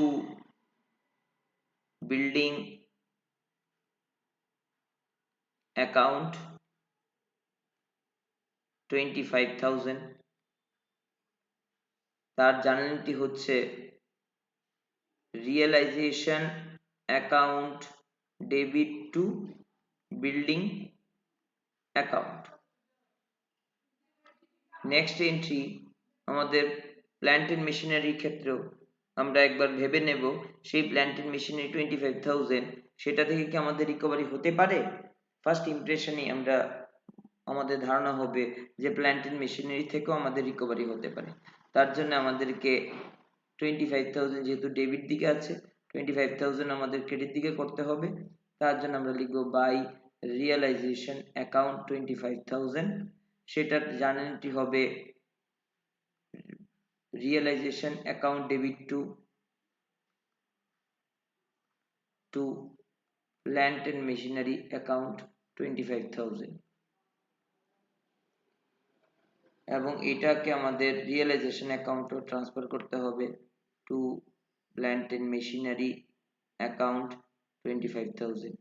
বিল্ডিং অ্যাকাউন্ট 25,000। তার জার্নালটি হচ্ছে realization account debit to building account। Next entry আমাদের প্ল্যান্ট এন্ড মেশিনারির ক্ষেত্রেও আমরা একবার ভেবে নেব সেই প্ল্যান্ট এন্ড মেশিনারি 25,000 সেটা থেকে কি আমাদের রিকভারি হতে পারে। ফার্স্ট ইমপ্রেশনই আমরা আমাদের ধারণা হবে যে প্ল্যান্ট এন্ড মেশিনারি থেকেও আমাদের রিকভারি হতে পারে। তার জন্য আমাদেরকে 25,000 যেহেতু ডেবিট দিকে আছে 25,000 আমাদের ক্রেডিট দিকে করতে হবে। তার জন্য আমরা লিখব বাই রিয়েলাইজেশন অ্যাকাউন্ট 25,000। সেটার জার্নালটি হবে realization account debit to plant and machinery account 25,000 এবং এটাকে আমাদের রিয়েলাইজেশন অ্যাকাউন্টে ট্রান্সফার করতে হবে to plant and machinery account 25,000।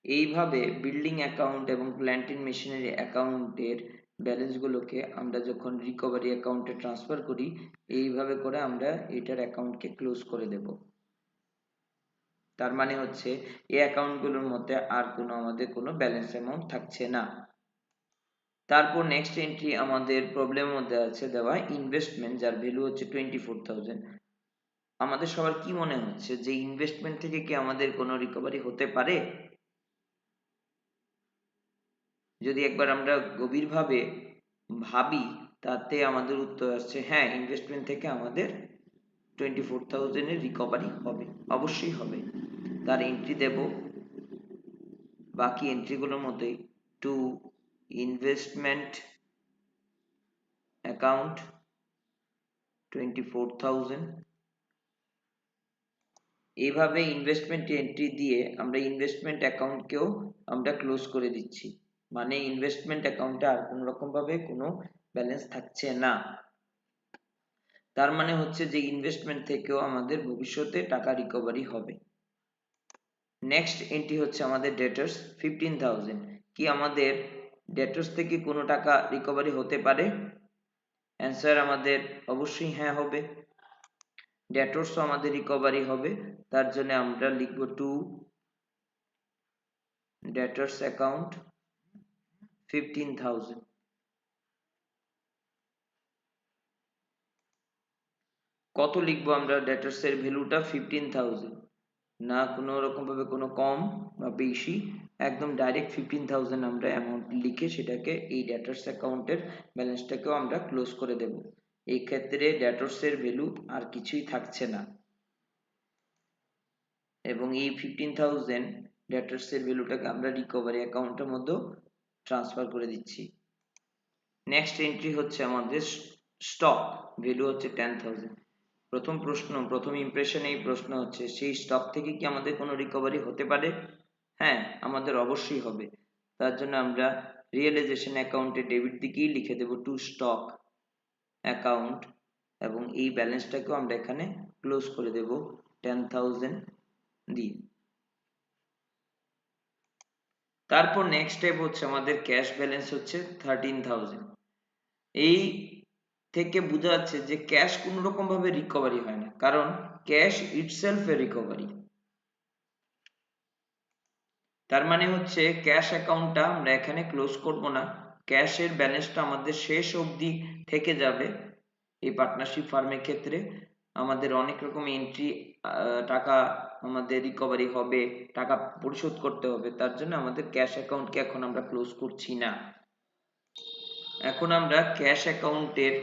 এইভাবে বিল্ডিং অ্যাকাউন্ট এবং প্ল্যান্ট এন্ড মেশিনারি অ্যাকাউন্টের ব্যালেন্সগুলোকে আমরা যখন রিকভারি অ্যাকাউন্টে ট্রান্সফার করি এইভাবে করে আমরা এটার অ্যাকাউন্টকে ক্লোজ করে দেব। তার মানে হচ্ছে এই অ্যাকাউন্টগুলোর মধ্যে আর আমাদের কোনো ব্যালেন্স অ্যামাউন্ট থাকছে না। তারপর নেক্সট এন্ট্রি আমাদের প্রবলেমের মধ্যে আছে দেওয়া ইনভেস্টমেন্ট, যার ভ্যালু হচ্ছে 24,000। আমাদের সবার কি মনে হচ্ছে যে ইনভেস্টমেন্ট থেকে কি আমাদের কোনো রিকভারি হতে পারে? যদি একবার আমরা গভীরভাবে ভাবি তাতে আমাদের উত্তর আসছে হ্যাঁ, ইনভেস্টমেন্ট থেকে আমাদের 24,000 এর রিকভারি হবে, অবশ্যই হবে। তার এন্ট্রি দেব বাকি এন্ট্রিগুলোর মধ্যেই টু ইনভেস্টমেন্ট অ্যাকাউন্ট 24,000। এইভাবে ইনভেস্টমেন্ট এন্ট্রি দিয়ে আমরা ইনভেস্টমেন্ট অ্যাকাউন্টকেও আমরা ক্লোজ করে দিচ্ছি, মানে ইনভেস্টমেন্ট অ্যাকাউন্টে আর কোনো রকম ভাবে কোনো ব্যালেন্স থাকছে না। তার মানে হচ্ছে যে ইনভেস্টমেন্ট থেকেও আমাদের ভবিষ্যতে টাকা রিকভারি হবে। নেক্সট এন্ট্রি হচ্ছে আমাদের ডেটর্স 15,000। কি আমাদের ডেটর্স থেকে কোনো টাকা রিকভারি হতে পারে? অ্যান্সার আমাদের অবশ্যই হ্যাঁ হবে। ডেটর্সও আমাদের রিকভারি হবে। তার জন্য আমরা লিখব টু ডেটর্স অ্যাকাউন্ট 15,000। কত লিখবো আমরা? ডেটর্স এর ভ্যালুটা 15,000, না কোনো রকম ভাবে কোনো কম বা বেশি, একদম ডাইরেক্ট 15,000 আমরা অ্যামাউন্ট লিখে সেটাকে এই ডেটর্স অ্যাকাউন্টের ব্যালেন্সটাকেও আমরা ক্লোজ করে দেব। এই ক্ষেত্রে ডেটর্স এর ভ্যালু আর কিছুই থাকছে না এবং এই 15,000 ডেটর্স এর ভ্যালুটাকে আমরা রিকভারি অ্যাকাউন্টের মধ্যে ট্রান্সফার করে দিচ্ছি। নেক্সট এন্ট্রি হচ্ছে আমাদের স্টক, ভ্যালু হচ্ছে 10,000। প্রথম ইমপ্রেশনে এই প্রশ্ন হচ্ছে সেই স্টক থেকে কি আমাদের কোনো রিকভারি হতে পারে? হ্যাঁ, আমাদের অবশ্যই হবে। তার জন্য আমরা রিয়েলাইজেশন অ্যাকাউন্টে ডেবিট দিকেই লিখে দেব টু স্টক অ্যাকাউন্ট এবং এই ব্যালেন্সটাকেও আমরা এখানে ক্লোজ করে দেব 10,000 দিয়ে। তারপর নেক্সট স্টেপ হচ্ছে আমাদের ক্যাশ ব্যালেন্স হচ্ছে 13,000। এই থেকে বোঝা যাচ্ছে যে ক্যাশ কোনো রকম ভাবে রিকভারি হয় না, কারণ ক্যাশ ইটসেলফ এ রিকভারি। তার মানে হচ্ছে ক্যাশ অ্যাকাউন্টটা আমরা এখানে ক্লোজ করব না, ক্যাশের ব্যালেন্সটা আমাদের শেষ অবধি থেকে যাবে। এই পার্টনারশিপ ফার্মের ক্ষেত্রে আমাদের অনেক রকম এন্ট্রি, টাকা আমাদের রিকভারি হবে, টাকা পরিশোধ করতে হবে, তার জন্য আমাদের ক্যাশ অ্যাকাউন্টকে এখন আমরা ক্লোজ করছি না। এখন আমরা ক্যাশ অ্যাকাউন্টের,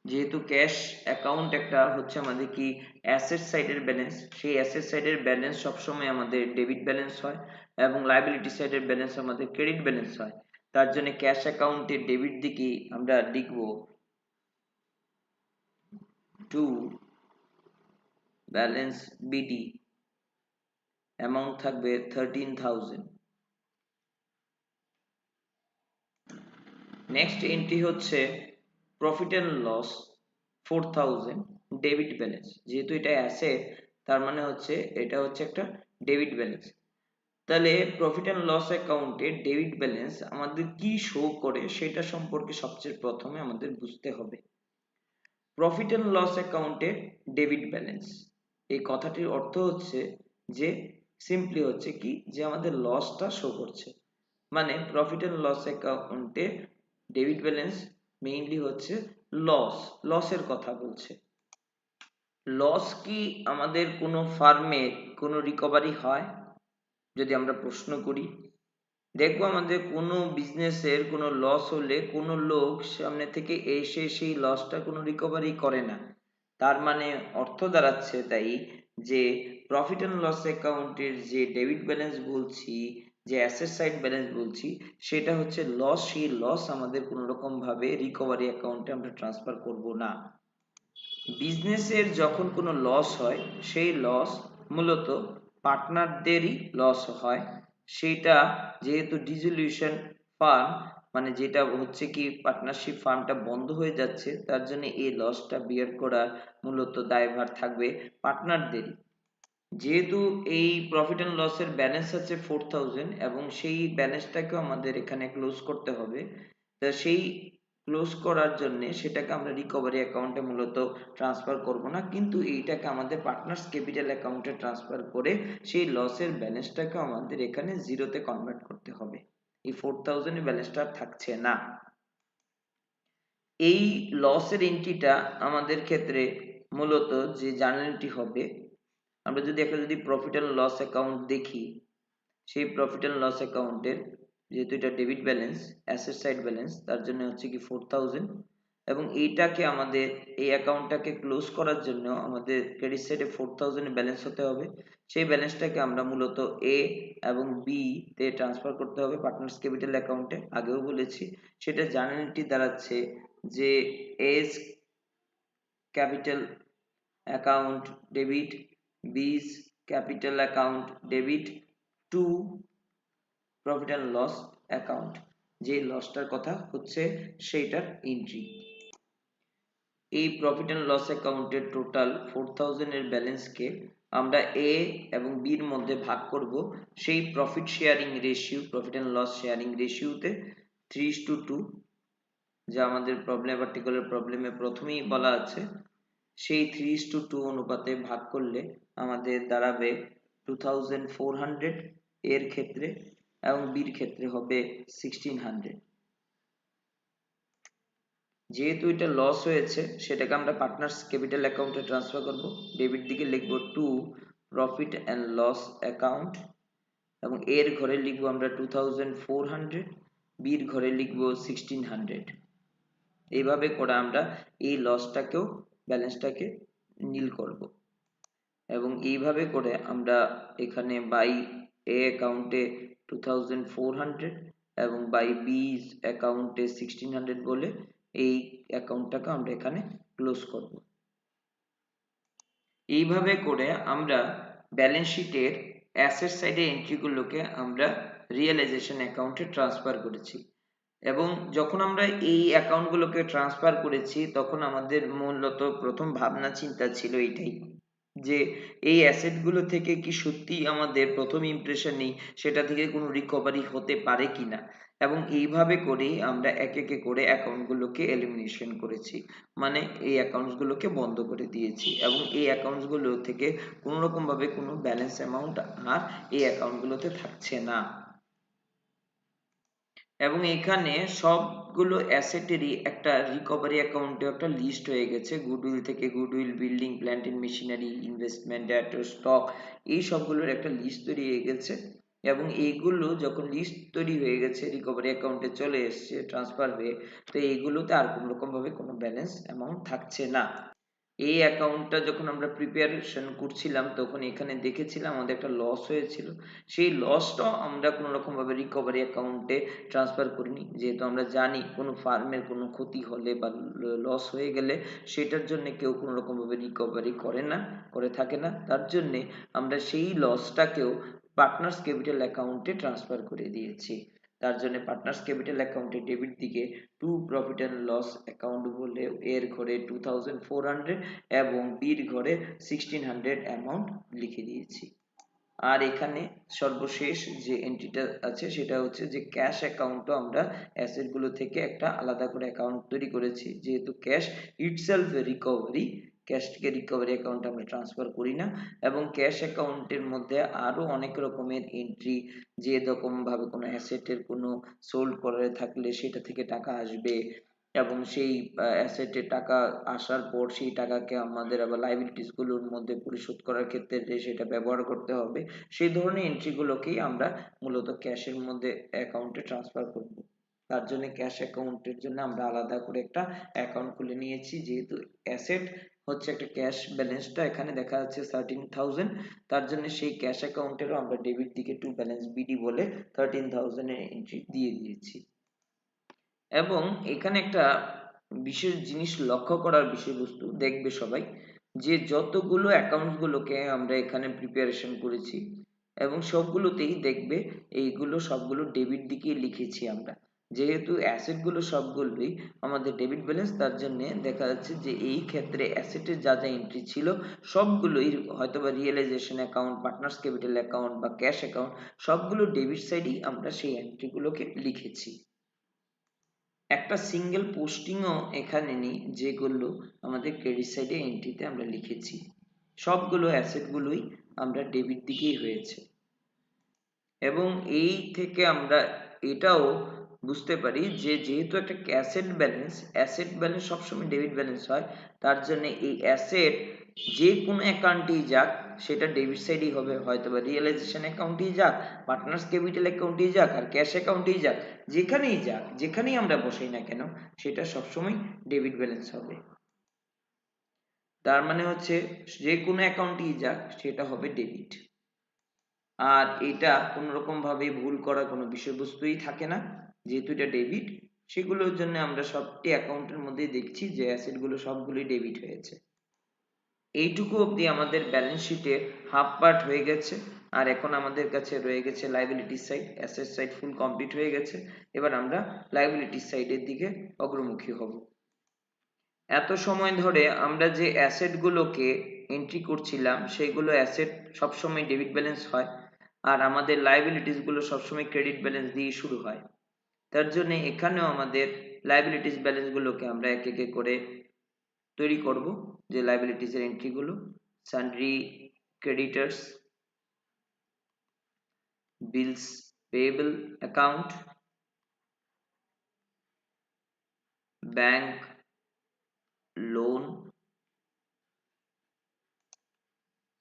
যেহেতু ক্যাশ অ্যাকাউন্ট একটা হচ্ছে আমাদের কি অ্যাসেট সাইডের ব্যালেন্স, সেই অ্যাসেট সাইডের ব্যালেন্স সবসময় আমাদের ডেবিট ব্যালেন্স হয় এবং লাইবিলিটি সাইডের ব্যালেন্স আমাদের ক্রেডিট ব্যালেন্স হয়। তার জন্য ক্যাশ অ্যাকাউন্টের ডেবিট দিকে আমরা লিখব টু ব্যালেন্স বিডি, অ্যামাউন্ট থাকবে 13,000। নেক্সট এন্ট্রি হচ্ছে profit and loss 4,000 debit balance, যেহেতু এটা অ্যাসেট তার মানে হচ্ছে এটা হচ্ছে একটা ডেবিট ব্যালেন্স। তাহলে প্রফিট অ্যান্ড লস অ্যাকাউন্টে ডেবিট ব্যালেন্স আমাদের কি শো করে সেটা সম্পর্কে সবচেয়ে প্রথমে আমাদের বুঝতে হবে। প্রফিট অ্যান্ড লস অ্যাকাউন্টে ডেবিট ব্যালেন্স, এই কথাটির অর্থ হচ্ছে যে সিম্পলি হচ্ছে কি যে আমাদের লসটা শো করছে, মানে প্রফিট অ্যান্ড লস অ্যাকাউন্টে ডেবিট ব্যালেন্স মেইনলি হচ্ছে লসের কথা বলছে। লস কি আমাদের কোনো ফার্মে কোনো রিকভারি হয় যদি আমরা প্রশ্ন করি? দেখবো আমাদের কোনো বিজনেসের কোনো লস হলে কোনো লোক সামনে থেকে এসে সেই লসটা কোনো রিকভারি করে না। তার মানে অর্থ দাঁড়াচ্ছে তাই যে প্রফিট অ্যান্ড লস অ্যাকাউন্টের যে ডেবিট ব্যালেন্স বলছি, যে অ্যাসেট সাইড ব্যালেন্স বলছি, সেটা হচ্ছে লস। সেই লস আমাদের কোনো রকম ভাবে রিকভারি অ্যাকাউন্টে আমরা ট্রান্সফার করব না। বিজনেসের যখন কোনো লস হয় সেই লস মূলত পার্টনারদেরই লস হয়। সেটা যেহেতু ডিসলিউশন ফার্ম, মানে যেটা হচ্ছে কি পার্টনারশিপ ফার্মটা বন্ধ হয়ে যাচ্ছে, তার জন্য এই লসটা বিয়ার করার মূলত দায়ভার থাকবে পার্টনারদেরই। যেহেতু এই প্রফিট অ্যান্ড লসের ব্যালেন্স আছে 4000 এবং সেই ব্যালেন্সটাকেও আমাদের এখানে ক্লোজ করতে হবে, তা সেই ক্লোজ করার জন্য সেটাকে আমরা রিকভারি অ্যাকাউন্টে মূলত ট্রান্সফার করব না, কিন্তু এইটাকে আমাদের পার্টনার্স ক্যাপিটাল অ্যাকাউন্টে ট্রান্সফার করে সেই লসের ব্যালেন্সটাকে আমাদের এখানে জিরোতে কনভার্ট করতে হবে। এই 4000 ব্যালেন্সটা থাকছে না। এই লসের এন্ট্রিটা আমাদের ক্ষেত্রে মূলত যে জার্নাল এন্ট্রি হবে, আমরা যদি যদি প্রফিট অ্যান্ড লস অ্যাকাউন্ট দেখি, সেই প্রফিট অ্যান্ড লস অ্যাকাউন্টের যেহেতু এটা debit balance, asset side balance, তার জন্য হচ্ছে কি 4000, এবং এইটাকে আমাদের এই অ্যাকাউন্টটাকে ক্লোজ করার জন্য আমাদের ক্রেডিট সাইডে 4000 ব্যালেন্স হতে হবে। সেই ব্যালেন্সটাকে আমরা মূলত এ এবং বি তে ট্রান্সফার করতে হবে পার্টনার্স ক্যাপিটাল অ্যাকাউন্টে, আগেও বলেছি। সেটা জার্নালিটি দাঁড়াচ্ছে যে A's capital account debit, B's capital account debit to profit and loss account, যে লসটার কথা হচ্ছে সেইটার এন্ট্রি। এই প্রফিট অ্যান্ড লস অ্যাকাউন্টের টোটাল 4000 এর ব্যালেন্সকে আমরা এ এবং বির মধ্যে ভাগ করব সেই profit sharing ratio, profit and loss sharing রেশিওতে 3:2, যা আমাদের প্রবলেম পার্টিকুলার প্রবলেমে প্রথমেই বলা আছে। সেই 3:2 অনুপাতে ভাগ করলে আমাদের দাঁড়াবে 2400 এর ক্ষেত্রে, এবং বির ক্ষেত্রে হবে 1600। যেহেতু এটা লস হয়েছে সেটাকে আমরা পার্টনার্স ক্যাপিটাল অ্যাকাউন্টে ট্রান্সফার করব। ডেবিট দিকে লিখব to profit and loss account, এবং এর ঘরে লিখব আমরা 2400, বির ঘরে লিখব 1600। এইভাবে করে আমরা এই লসটাকেও ব্যালেন্সটাকে নীল করব, এবং এইভাবে করে আমরা এখানে বাই এ অ্যাকাউন্টে 2400 এবং বাই বি অ্যাকাউন্টে 1600 বলে এই অ্যাকাউন্টটাকে আমরা এখানে ক্লোজ করব। এইভাবে করে আমরা ব্যালেন্স শিটের অ্যাসেট সাইডের এন্ট্রিগুলোকে আমরা রিয়েলাইজেশন অ্যাকাউন্টে ট্রান্সফার করেছি। এবং যখন আমরা এই অ্যাকাউন্টগুলোকে ট্রান্সফার করেছি তখন আমাদের মূলত প্রথম ভাবনা চিন্তা ছিল এটাই যে এই অ্যাসেটগুলো থেকে কি সত্যি আমাদের প্রথম ইমপ্রেশনেই সেটা থেকে কোনো রিকভারি হতে পারে কিনা, এবং এইভাবে করেই আমরা একে একে করে অ্যাকাউন্টগুলোকে এলিমিনেশন করেছি, মানে এই অ্যাকাউন্টসগুলোকে বন্ধ করে দিয়েছি, এবং এই অ্যাকাউন্টসগুলো থেকে কোনো রকম ভাবে কোনো ব্যালেন্স অ্যামাউন্ট আর এই অ্যাকাউন্টগুলোতে থাকছে না। এবং এখানে সবগুলো অ্যাসেটেরই একটা রিকভারি অ্যাকাউন্টে একটা লিস্ট হয়ে গেছে, গুডউইল থেকে goodwill, building, plant and machinery, investment, debtor, stock, এই সবগুলোর একটা লিস্ট তৈরি হয়ে গেছে। এবং এইগুলো যখন লিস্ট তৈরি হয়ে গেছে, রিকভারি অ্যাকাউন্টে চলে এসছে ট্রান্সফার হয়ে, তো এইগুলোতে আর কোনো রকম ভাবে কোনো ব্যালেন্স অ্যামাউন্ট থাকছে না। এই অ্যাকাউন্টটা যখন আমরা প্রিপারেশন করছিলাম তখন এখানে দেখেছিলাম আমাদের একটা লস হয়েছিল, সেই লসটাও আমরা কোনো রকম ভাবে রিকভারি অ্যাকাউন্টে ট্রান্সফার করিনি, যেহেতু আমরা জানি কোনো ফার্মের কোনো ক্ষতি হলে বা লস হয়ে গেলে সেটার জন্য কেউ কোনো রকম ভাবে রিকভারি করে থাকে না, তার জন্যে আমরা সেই লসটাকেও পার্টনার্স ক্যাপিটাল অ্যাকাউন্টে ট্রান্সফার করে দিয়েছি। তার জন্য পার্টনার্স ক্যাপিটাল অ্যাকাউন্টে ডেবিট দিকে to profit and loss account বলে এর ঘরে 2400 এবং বির ঘরে 1600 অ্যামাউন্ট লিখে দিয়েছি। আর এখানে সর্বশেষ যে এন্ট্রিটা আছে সেটা হচ্ছে যে ক্যাশ অ্যাকাউন্টও আমরা অ্যাসেট গুলো থেকে একটা আলাদা করে অ্যাকাউন্ট তৈরি করেছি, যেহেতু ক্যাশ ইটসেলফ রিকভারি, ক্যাশ থেকে রিকভারি অ্যাকাউন্টে আমরা ট্রান্সফার করি না। এবং ক্যাশ অ্যাকাউন্টের মধ্যে আরো অনেক রকমের এন্ট্রি, যে রকম ভাবে কোনো অ্যাসেটের কোনো সোল্ড করে থাকলে সেটা থেকে টাকা আসবে, এবং সেই অ্যাসেটে টাকা আসার পর সেই টাকাকে আমাদের আবার লাইবিলিটিস গুলোর মধ্যে পরিশোধ করার ক্ষেত্রে যে সেটা ব্যবহার করতে হবে, সেই ধরনের এন্ট্রি গুলোকেই আমরা মূলত ক্যাশের মধ্যে অ্যাকাউন্টে ট্রান্সফার করব। তার জন্য ক্যাশ অ্যাকাউন্টের জন্য আমরা আলাদা করে একটা অ্যাকাউন্ট খুলে নিয়েছি, যেহেতু অ্যাসেট হচ্ছে একটা ক্যাশ ব্যালেন্সটা এখানে দেখা যাচ্ছে 13,000, তার জন্য সেই ক্যাশ অ্যাকাউন্টেরও আমরা ডেবিট দিকে টু ব্যালেন্স বিডি বলে 13,000 এর এন্ট্রি দিয়ে দিয়েছি। এবং এখানে একটা বিশেষ জিনিস লক্ষ্য করার বিষয়বস্তু দেখবে সবাই, যে যতগুলো অ্যাকাউন্ট গুলোকে আমরা এখানে প্রিপারেশন করেছি এবং সবগুলোতেই দেখবে এইগুলো সবগুলো ডেবিট দিকেই লিখেছি আমরা, যেহেতু অ্যাসেট গুলো সবগুলোই আমাদের ডেবিট ব্যালেন্স, তার জন্য দেখা যাচ্ছে যে এই ক্ষেত্রে অ্যাসেটের যা যা এন্ট্রি ছিল সবগুলোই হয়তোবা realisation account, partners capital account বা ক্যাশ অ্যাকাউন্ট, সবগুলো ডেবিট সাইডেই আমরা সেই এন্ট্রি গুলোকে লিখেছি। একটা সিঙ্গেল পোস্টিংও এখানে নেই যেগুলো আমাদের ক্রেডিট সাইডে এন্ট্রিতে আমরা লিখেছি, সবগুলো অ্যাসেট গুলোই আমরা ডেবিট দিকেই হয়েছে। এবং এই থেকে আমরা এটাও বুঝতে পারি যে যেহেতু একটা অ্যাসেট ব্যালেন্স সবসময় ডেবিট ব্যালেন্স হয়, তার জন্য এই অ্যাসেট যে কোনো অ্যাকাউন্টেই যাক সেটা ডেবিট সাইডই হবে, হয়তো বা রিয়েলাইজেশন অ্যাকাউন্টেই যাক, পার্টনার্স ক্যাপিটাল অ্যাকাউন্টেই যাক, আর ক্যাশ অ্যাকাউন্টেই যাক, যেখানেই যাক, যেখানেই আমরা বসাই না কেন সেটা সবসময় ডেবিট ব্যালেন্স হবে। তার মানে হচ্ছে যে কোনো অ্যাকাউন্টেই যাক সেটা হবে ডেবিট। আর এটা কোনো রকম ভাবে ভুল করার কোনো বিষয়বস্তুই থাকে না, যেহেতু এটা ডেবিট, সেগুলোর জন্য আমরা সবটি অ্যাকাউন্টের মধ্যেই দেখছি যে অ্যাসেট গুলো সবগুলোই ডেবিট হয়েছে। এইটুকু অবধি আমাদের ব্যালেন্স শিটের হাফ পার্ট হয়ে গেছে। আর এখন আমাদের কাছে রয়ে গেছে liability side, asset side full complete হয়ে গেছে। এবার আমরা লাইবিলিটি সাইডের দিকে অগ্রমুখী হব। এত সময় ধরে আমরা যে অ্যাসেট গুলোকে এন্ট্রি করছিলাম সেগুলো অ্যাসেট সবসময় ডেবিট ব্যালেন্স হয়, আর আমাদের লাইবিলিটিস গুলো সবসময় ক্রেডিট ব্যালেন্স দিয়ে শুরু হয়। তার জন্য এখানেও আমাদের লাইবিলিটিস ব্যালেন্স গুলোকে আমরা এক এক করে তৈরি করব, যে লাইবিলিটিস এর এন্ট্রি গুলো সানড্রি ক্রেডিটর্স, বিলস পেয়েবল অ্যাকাউন্ট, ব্যাংক লোন।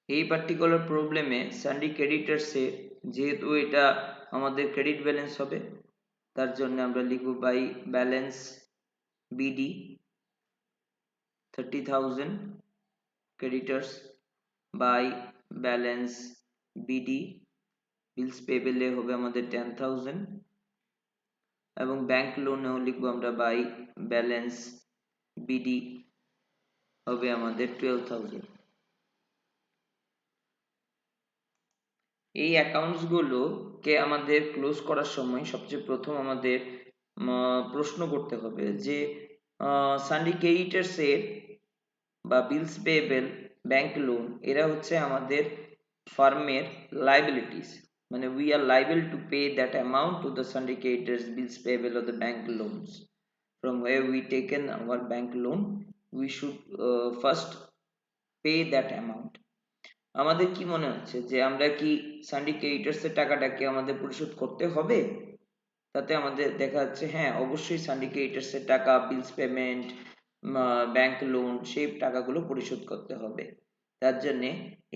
এই পার্টিকুলার প্রবলেমে সানড্রি ক্রেডিটর্সে যেহেতু এটা আমাদের ক্রেডিট ব্যালেন্স হবে, তার জন্য আমরা লিখব by balance BD 30,000, creditors by balance BD bills পেবেলে হবে আমাদের 10,000, এবং ব্যাংক লোনেও লিখবো আমরা বাই ব্যালেন্স বিডি হবে আমাদের 12,000। এই অ্যাকাউন্টস গুলোকে আমাদের ক্লোজ করার সময় সবচেয়ে প্রথম আমাদের প্রশ্ন করতে হবে যে সানড্রি ক্রেডিটর্স এর বা বিলস পেয়েবল, ব্যাংক লোন, এরা হচ্ছে আমাদের ফার্মের লাইবিলিটিস, মানে we are liable to pay that amount to the syndicators, bills payable or the bank loans from where we taken our bank loan. We should first pay that amount. আমাদের কি মনে হচ্ছে যে আমরা কি syndicators এর টাকাটাকে আমাদের পরিশোধ করতে হবে? তাতে আমাদের দেখা যাচ্ছে হ্যাঁ অবশ্যই syndicators এর টাকা, বিলস পেমেন্ট, ব্যাংক লোন, সেই টাকাগুলো পরিশোধ করতে হবে। তার জন্যে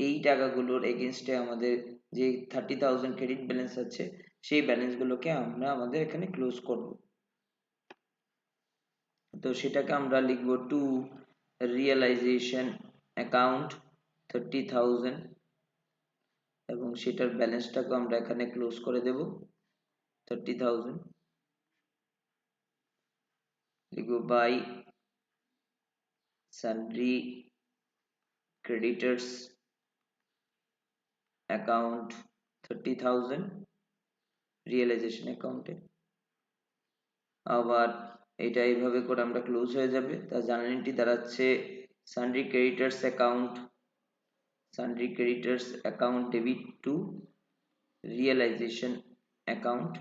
এই টাকাগুলোর এগেনস্টে আমাদের যে 30,000 ক্রেডিট ব্যালেন্স আছে সেই ব্যালেন্স গুলোকে আমরা আমাদের এখানে ক্লোজ করব। তো সেটাকে আমরা লিখব টু রিয়েলাইজেশন অ্যাকাউন্ট 30,000, এবং সেটার ব্যালেন্সটাকে আমরা এখানে ক্লোজ করে দেব 30,000। লিখব বাই সানড্রি ক্রেডিটর্স অ্যাকাউন্ট 30,000 রিয়েলাইজেশন অ্যাকাউন্টে। আবার এটা এইভাবে করে আমরা ক্লোজ হয়ে যাবে। তার জার্নালিটি দাঁড়াচ্ছে sundry creditors account sundry creditors account debit to realization account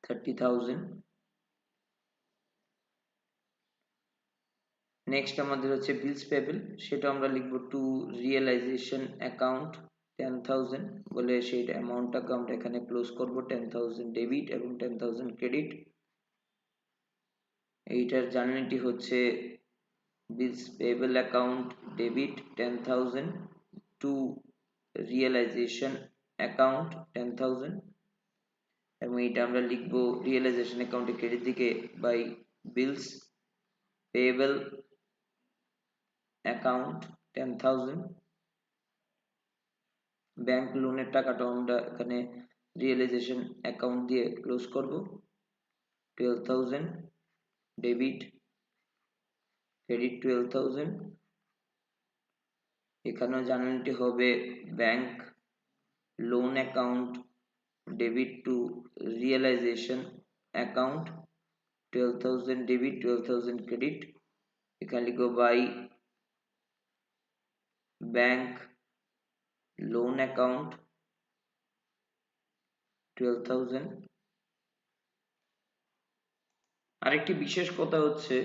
30,000। Next আমাদের হচ্ছে বিলস পেবল, সেটা আমরা লিখবো টু রিয়েলাইজেশন অ্যাকাউন্ট 10,000 বলে সেই অ্যামাউন্টটাকে আমরা এখানে ক্লোজ করব 10,000 ডেবিট এবং 10,000 ক্রেডিট। এইটার জার্নালিটি হচ্ছে bills payable account debit 10,000 to realisation account 10,000 এবং এটা আমরা লিখবো রিয়েলাইজেশন অ্যাকাউন্টে ক্রেডিট দিকে by bills payable account 10,000। Bank লোনের টাকাটা আমরা এখানে রিয়েলাইজেশন অ্যাকাউন্ট দিয়ে ক্লোজ করব 12,000 ডেবিট ক্রেডিট 12,000। এখানেও জার্নালিটি হবে bank loan account debit to realisation account 12,000 debit 12,000 credit. এখানে লিখবো বাই ব্যাংক লোন অ্যাকাউন্ট 12,000। আরেকটি বিশেষ কথা হচ্ছে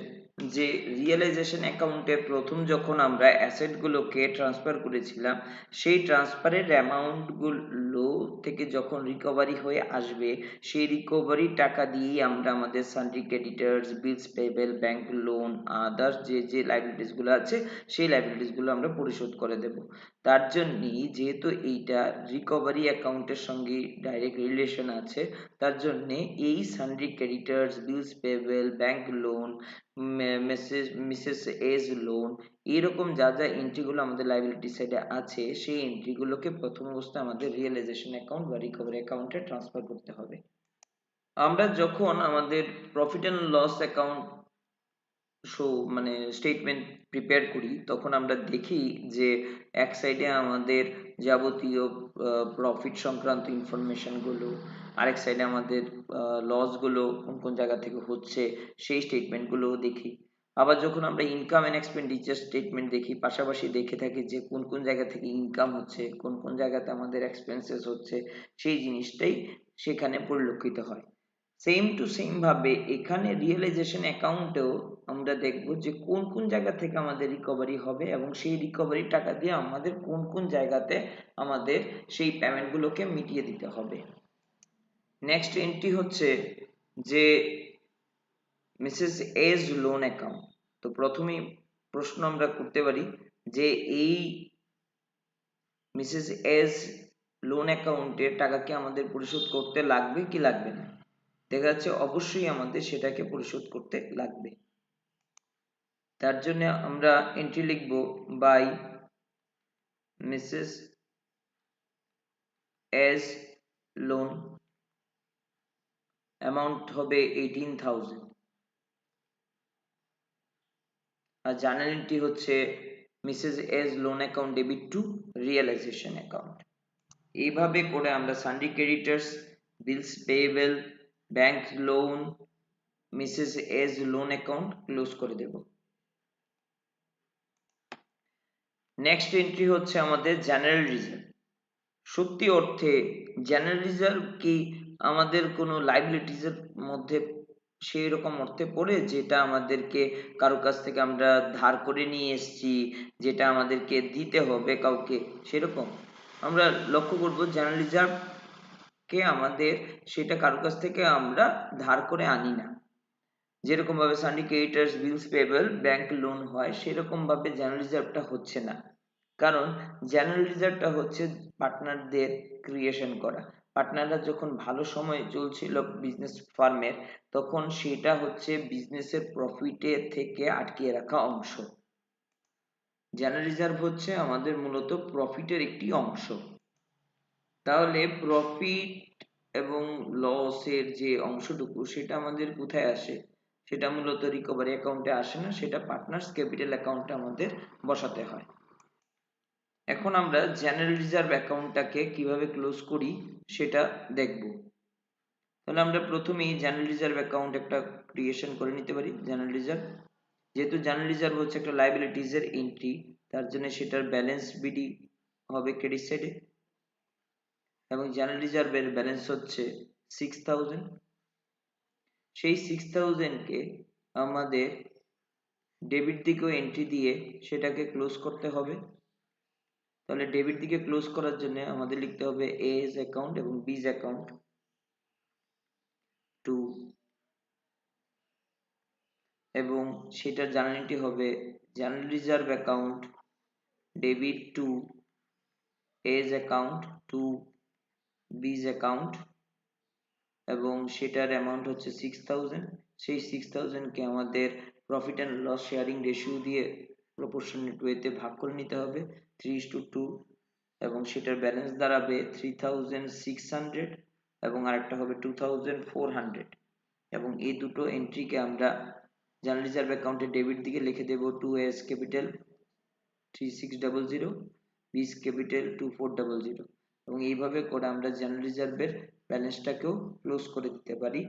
যে রিয়েলাইজেশন অ্যাকাউন্টে প্রথম যখন আমরা অ্যাসেটগুলোকে ট্রান্সফার করেছিলাম সেই ট্রান্সফারের অ্যামাউন্টগুলো থেকে যখন রিকভারি হয়ে আসবে সেই রিকভারি টাকা দিয়েই আমরা আমাদের সানড্রি creditors bills payable bank loan others যে লাইবিলিটিসগুলো আছে সেই লাইবিলিটিসগুলো আমরা পরিশোধ করে দেব। তার জন্যই যেহেতু এইটা রিকভারি অ্যাকাউন্টের সঙ্গে ডাইরেক্ট রিলেশন আছে তার জন্যে এই sundry creditors bills payable bank loan Mrs A's loan এরকম যা এন্ট্রিগুলো আমাদের লাইবিলিটি সাইডে আছে সেই এন্ট্রিগুলোকে প্রথম অবস্থায় আমাদের রিয়েলাইজেশন অ্যাকাউন্ট বা রিকভারি অ্যাকাউন্টে ট্রান্সফার করতে হবে। আমরা যখন আমাদের প্রফিট অ্যান্ড লস অ্যাকাউন্ট মানে স্টেটমেন্ট প্রিপেয়ার করি তখন আমরা দেখি যে এক সাইডে আমাদের যাবতীয় প্রফিট সংক্রান্ত ইনফরমেশনগুলো, আরেক সাইডে আমাদের লসগুলো কোন কোন জায়গা থেকে হচ্ছে সেই স্টেটমেন্টগুলোও দেখি। আবার যখন আমরা ইনকাম অ্যান্ড এক্সপেন্ডিচার স্টেটমেন্ট দেখি পাশাপাশি দেখে থাকি যে কোন কোন জায়গা থেকে ইনকাম হচ্ছে কোন কোন জায়গাতে আমাদের এক্সপেন্সেস হচ্ছে সেই জিনিসটাই সেখানে পরিলক্ষিত হয়। সেম টু সেম ভাবে এখানে রিয়েলাইজেশন অ্যাকাউন্টেও আমরা দেখব যে কোন কোন জায়গা থেকে আমাদের রিকভারি হবে এবং সেই রিকভারি টাকা দিয়ে আমাদের কোন কোন জায়গাতে আমাদের সেই পেমেন্টগুলোকে মিটিয়ে দিতে হবে। নেক্সট এন্ট্রি হচ্ছে যে মিসেস এজ লোন অ্যাকাউন্ট। তো প্রথমেই প্রশ্ন আমরা করতে পারি যে এই মিসেস এজ লোন অ্যাকাউন্টে টাকা কি আমাদের পরিশোধ করতে লাগবে কি লাগবে না? দেখা যাচ্ছে অবশ্যই আমাদের সেটাকে পরিশোধ করতে লাগবে। তার জন্য আমরা এন্ট্রি লিখব by Mrs A's loan, amount হবে 18,000 আর জার্নাল এন্ট্রি হচ্ছে Mrs A's loan account debit to realisation account. এইভাবে করে আমরা sundry creditors bills payable bank loan Mrs A's loan account close করে দেব। নেক্সট এন্ট্রি হচ্ছে আমাদের জেনারেল রিজার্ভ। সত্যি অর্থে জেনারেল রিজার্ভ কি আমাদের কোনো লাইবিলিটিস এর মধ্যে সেই রকম অর্থে পড়ে যেটা আমাদেরকে কারো কাছ থেকে আমরা ধার করে নিয়ে এসেছি যেটা আমাদেরকে দিতে হবে কাউকে সেরকম? আমরা লক্ষ্য করব জেনারেল রিজার্ভ কে আমাদের সেটা কারো কাছ থেকে আমরা ধার করে আনি না। যেরকম ভাবে সানড্রি creditors bills payable bank loan হয় সেরকম ভাবে জেনারেল রিজার্ভটা হচ্ছে না, কারণ জেনারেল রিজার্ভটা হচ্ছে পার্টনারদের ক্রিয়েশন করা। পার্টনাররা যখন ভালো সময় চলছিল বিজনেস ফার্মের তখন সেটা হচ্ছে বিজনেসের প্রফিটের থেকে আটকিয়ে রাখা অংশ। জেনারেল রিজার্ভ হচ্ছে আমাদের মূলত প্রফিটের একটি অংশ। তাহলে প্রফিট এবং লসের যে অংশটুকু সেটা আমাদের কোথায় আসে? সেটা মূলত রিকভারি অ্যাকাউন্টে আসে না, সেটা পার্টনার্স ক্যাপিটাল অ্যাকাউন্টে আমাদের বসাতে হয়। এখন আমরা জেনারেল রিজার্ভ অ্যাকাউন্টটাকে কিভাবে ক্লোজ করি সেটা দেখব। তাহলে আমরা প্রথমেই জেনারেল রিজার্ভ অ্যাকাউন্ট একটা ক্রিয়েশন করে নিতে পারি। জেনারেল রিজার্ভ, যেহেতু জেনারেল রিজার্ভ হচ্ছে একটা লাইবিলিটিস এর এন্ট্রি তার জন্য সেটার ব্যালেন্স বিডি হবে ক্রেডিট সাইডে, এবং জেনারেল রিজার্ভের ব্যালেন্স হচ্ছে 6000। সেই 6000 কে আমাদের ডেবিট দিকেও এন্ট্রি দিয়ে সেটাকে ক্লোজ করতে হবে। তাহলে ডেবিট দিকে ক্লোজ করার জন্য আমাদের লিখতে হবে এস অ্যাকাউন্ট এবং বিজ অ্যাকাউন্ট টু, এবং সেটার জার্নালিটি হবে general reserve account debit to A's account to B's account, এবং সেটার অ্যামাউন্ট হচ্ছে 6000। সেই 6000 কে আমাদের profit and loss sharing ratio দিয়ে প্রপোর্শনেট ওয়েতে ভাগ করে নিতে হবে 3:2, এবং সেটার ব্যালেন্স দাঁড়াবে 3600, এবং আরেকটা হবে 2400, এবং এই দুটো এন্ট্রিকে আমরা জেনারেল রিজার্ভ অ্যাকাউন্টে ডেবিট দিকে লিখে দেব 2s ক্যাপিটাল 3600, বিস ক্যাপিটাল 2400, এবং এইভাবে করে আমরা জেনারেল রিজার্ভের ব্যালেন্সটাকেও ক্লোজ করে দিতে পারি।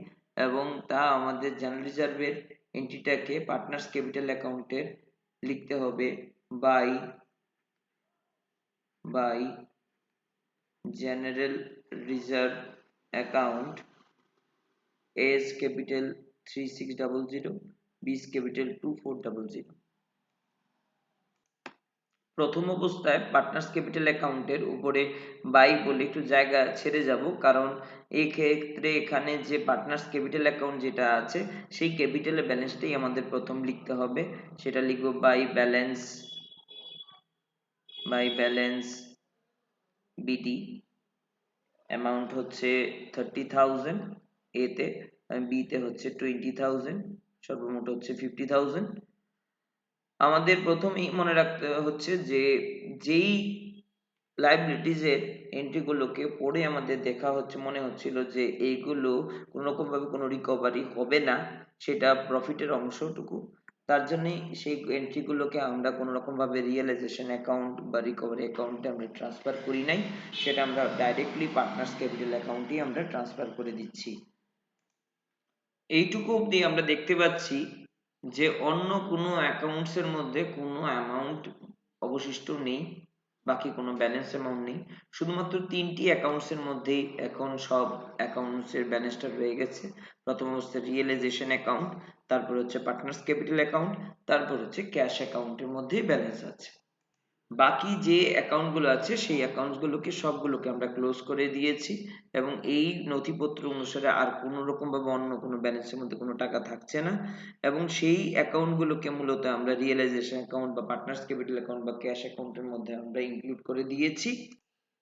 এবং তা আমাদের জেনারেল রিজার্ভের এন্ট্রিটাকে পার্টনার্স ক্যাপিটাল অ্যাকাউন্টে লিখতে হবে by general reserve account A's capital 3600, B's capital 2400। প্রথম অবস্থায় পার্টনার্স ক্যাপিটাল অ্যাকাউন্টের উপরে বাই বলে একটু জায়গা ছেড়ে যাব, কারণ এই ক্ষেত্রে এখানে যে পার্টনার্স ক্যাপিটাল অ্যাকাউন্ট যেটা আছে সেই ক্যাপিটালের ব্যালেন্সটাই আমাদের প্রথম লিখতে হবে। সেটা লিখব বাই ব্যালেন্স বিডি, অ্যামাউন্ট হচ্ছে 30,000 এতে, বিতে হচ্ছে 20,000, সর্বমোট হচ্ছে 50,000। আমাদের প্রথমেই মনে রাখতে হচ্ছে যে যেই লাইবিলিটিজ এর এন্ট্রি গুলোকে পড়ে আমাদের দেখা হচ্ছে মনে হচ্ছিল যে এইগুলো কোনো রকম ভাবে কোনো রিকভারি হবে না, সেটা প্রফিটের অংশটুকু, তার জন্য সেই এন্ট্রি গুলোকে আমরা কোনো রকম ভাবে রিয়েলাইজেশন অ্যাকাউন্ট বা রিকভারি অ্যাকাউন্টে আমরা ট্রান্সফার করি নাই, সেটা আমরা ডাইরেক্টলি পার্টনার্স ক্যাপিটাল অ্যাকাউন্টেই আমরা ট্রান্সফার করে দিচ্ছি। এইটুকু অবধি আমরা দেখতে পাচ্ছি যে অন্য কোনো অ্যাকাউন্টস এর মধ্যে কোনো অ্যামাউন্ট অবশিষ্ট নেই, বাকি কোনো ব্যালেন্স অ্যামাউন্ট নেই, শুধুমাত্র তিনটি অ্যাকাউন্টস এর মধ্যেই এখন সব অ্যাকাউন্টস এর ব্যালেন্সটা রয়ে গেছে। প্রথম অবস্থায় রিয়েলাইজেশন অ্যাকাউন্ট, তারপর হচ্ছে পার্টনার্স ক্যাপিটাল অ্যাকাউন্ট, তারপর হচ্ছে ক্যাশ অ্যাকাউন্টের মধ্যেই ব্যালেন্স আছে। বাকি যে অ্যাকাউন্ট গুলো আছে সেই অ্যাকাউন্ট গুলোকে সবগুলোকে আমরা ক্লোজ করে দিয়েছি, এবং এই নথিপত্র অনুসারে আর কোনো রকম ভাবে অন্য কোনো ব্যালেন্সের মধ্যে কোনো টাকা থাকছে না, এবং সেই অ্যাকাউন্ট গুলোকে মূলত আমরা রিয়েলাইজেশন অ্যাকাউন্ট বা পার্টনার্স ক্যাপিটাল অ্যাকাউন্ট বা ক্যাশ অ্যাকাউন্টের মধ্যে আমরা ইনক্লুড করে দিয়েছি।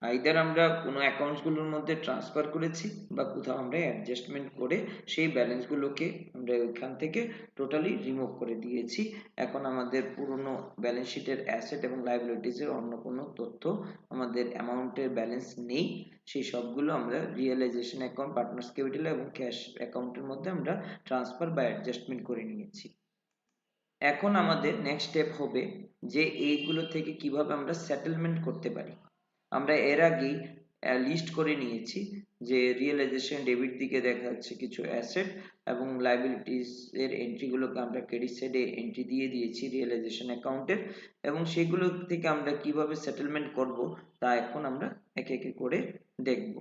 আইদার আমরা কোনো অ্যাকাউন্টস গুলোর মধ্যে ট্রান্সফার করেছি বা কোথাও আমরা অ্যাডজাস্টমেন্ট করে সেই ব্যালেন্স গুলোকে আমরা ওইখান থেকে টোটালি রিমুভ করে দিয়েছি। এখন আমাদের পুরনো ব্যালেন্স শিটের অ্যাসেট এবং লাইবিলিটিস এর অন্য কোনো তথ্য আমাদের অ্যামাউন্টের ব্যালেন্স নেই, সেই সবগুলো আমরা রিয়েলাইজেশন অ্যাকাউন্ট, পার্টনার্স ক্যাপিটাল এবং ক্যাশ অ্যাকাউন্টের মধ্যে আমরা ট্রান্সফার বা অ্যাডজাস্টমেন্ট করে নিয়েছি। এখন আমাদের নেক্সট স্টেপ হবে যে এইগুলো থেকে কিভাবে আমরা সেটেলমেন্ট করতে পারি। আমরা এর আগেই লিস্ট করে নিয়েছি যে রিয়েলাইজেশন ডেবিট দিকে দেখা যাচ্ছে কিছু অ্যাসেট এবং লাইবিলিটিস এর এন্ট্রি গুলোকে আমরা ক্রেডিট সাইডে এন্ট্রি দিয়ে দিয়েছি রিয়েলাইজেশন অ্যাকাউন্টের, এবং সেগুলো থেকে আমরা কিভাবে সেটেলমেন্ট করব তা এখন আমরা একে একে করে দেখব।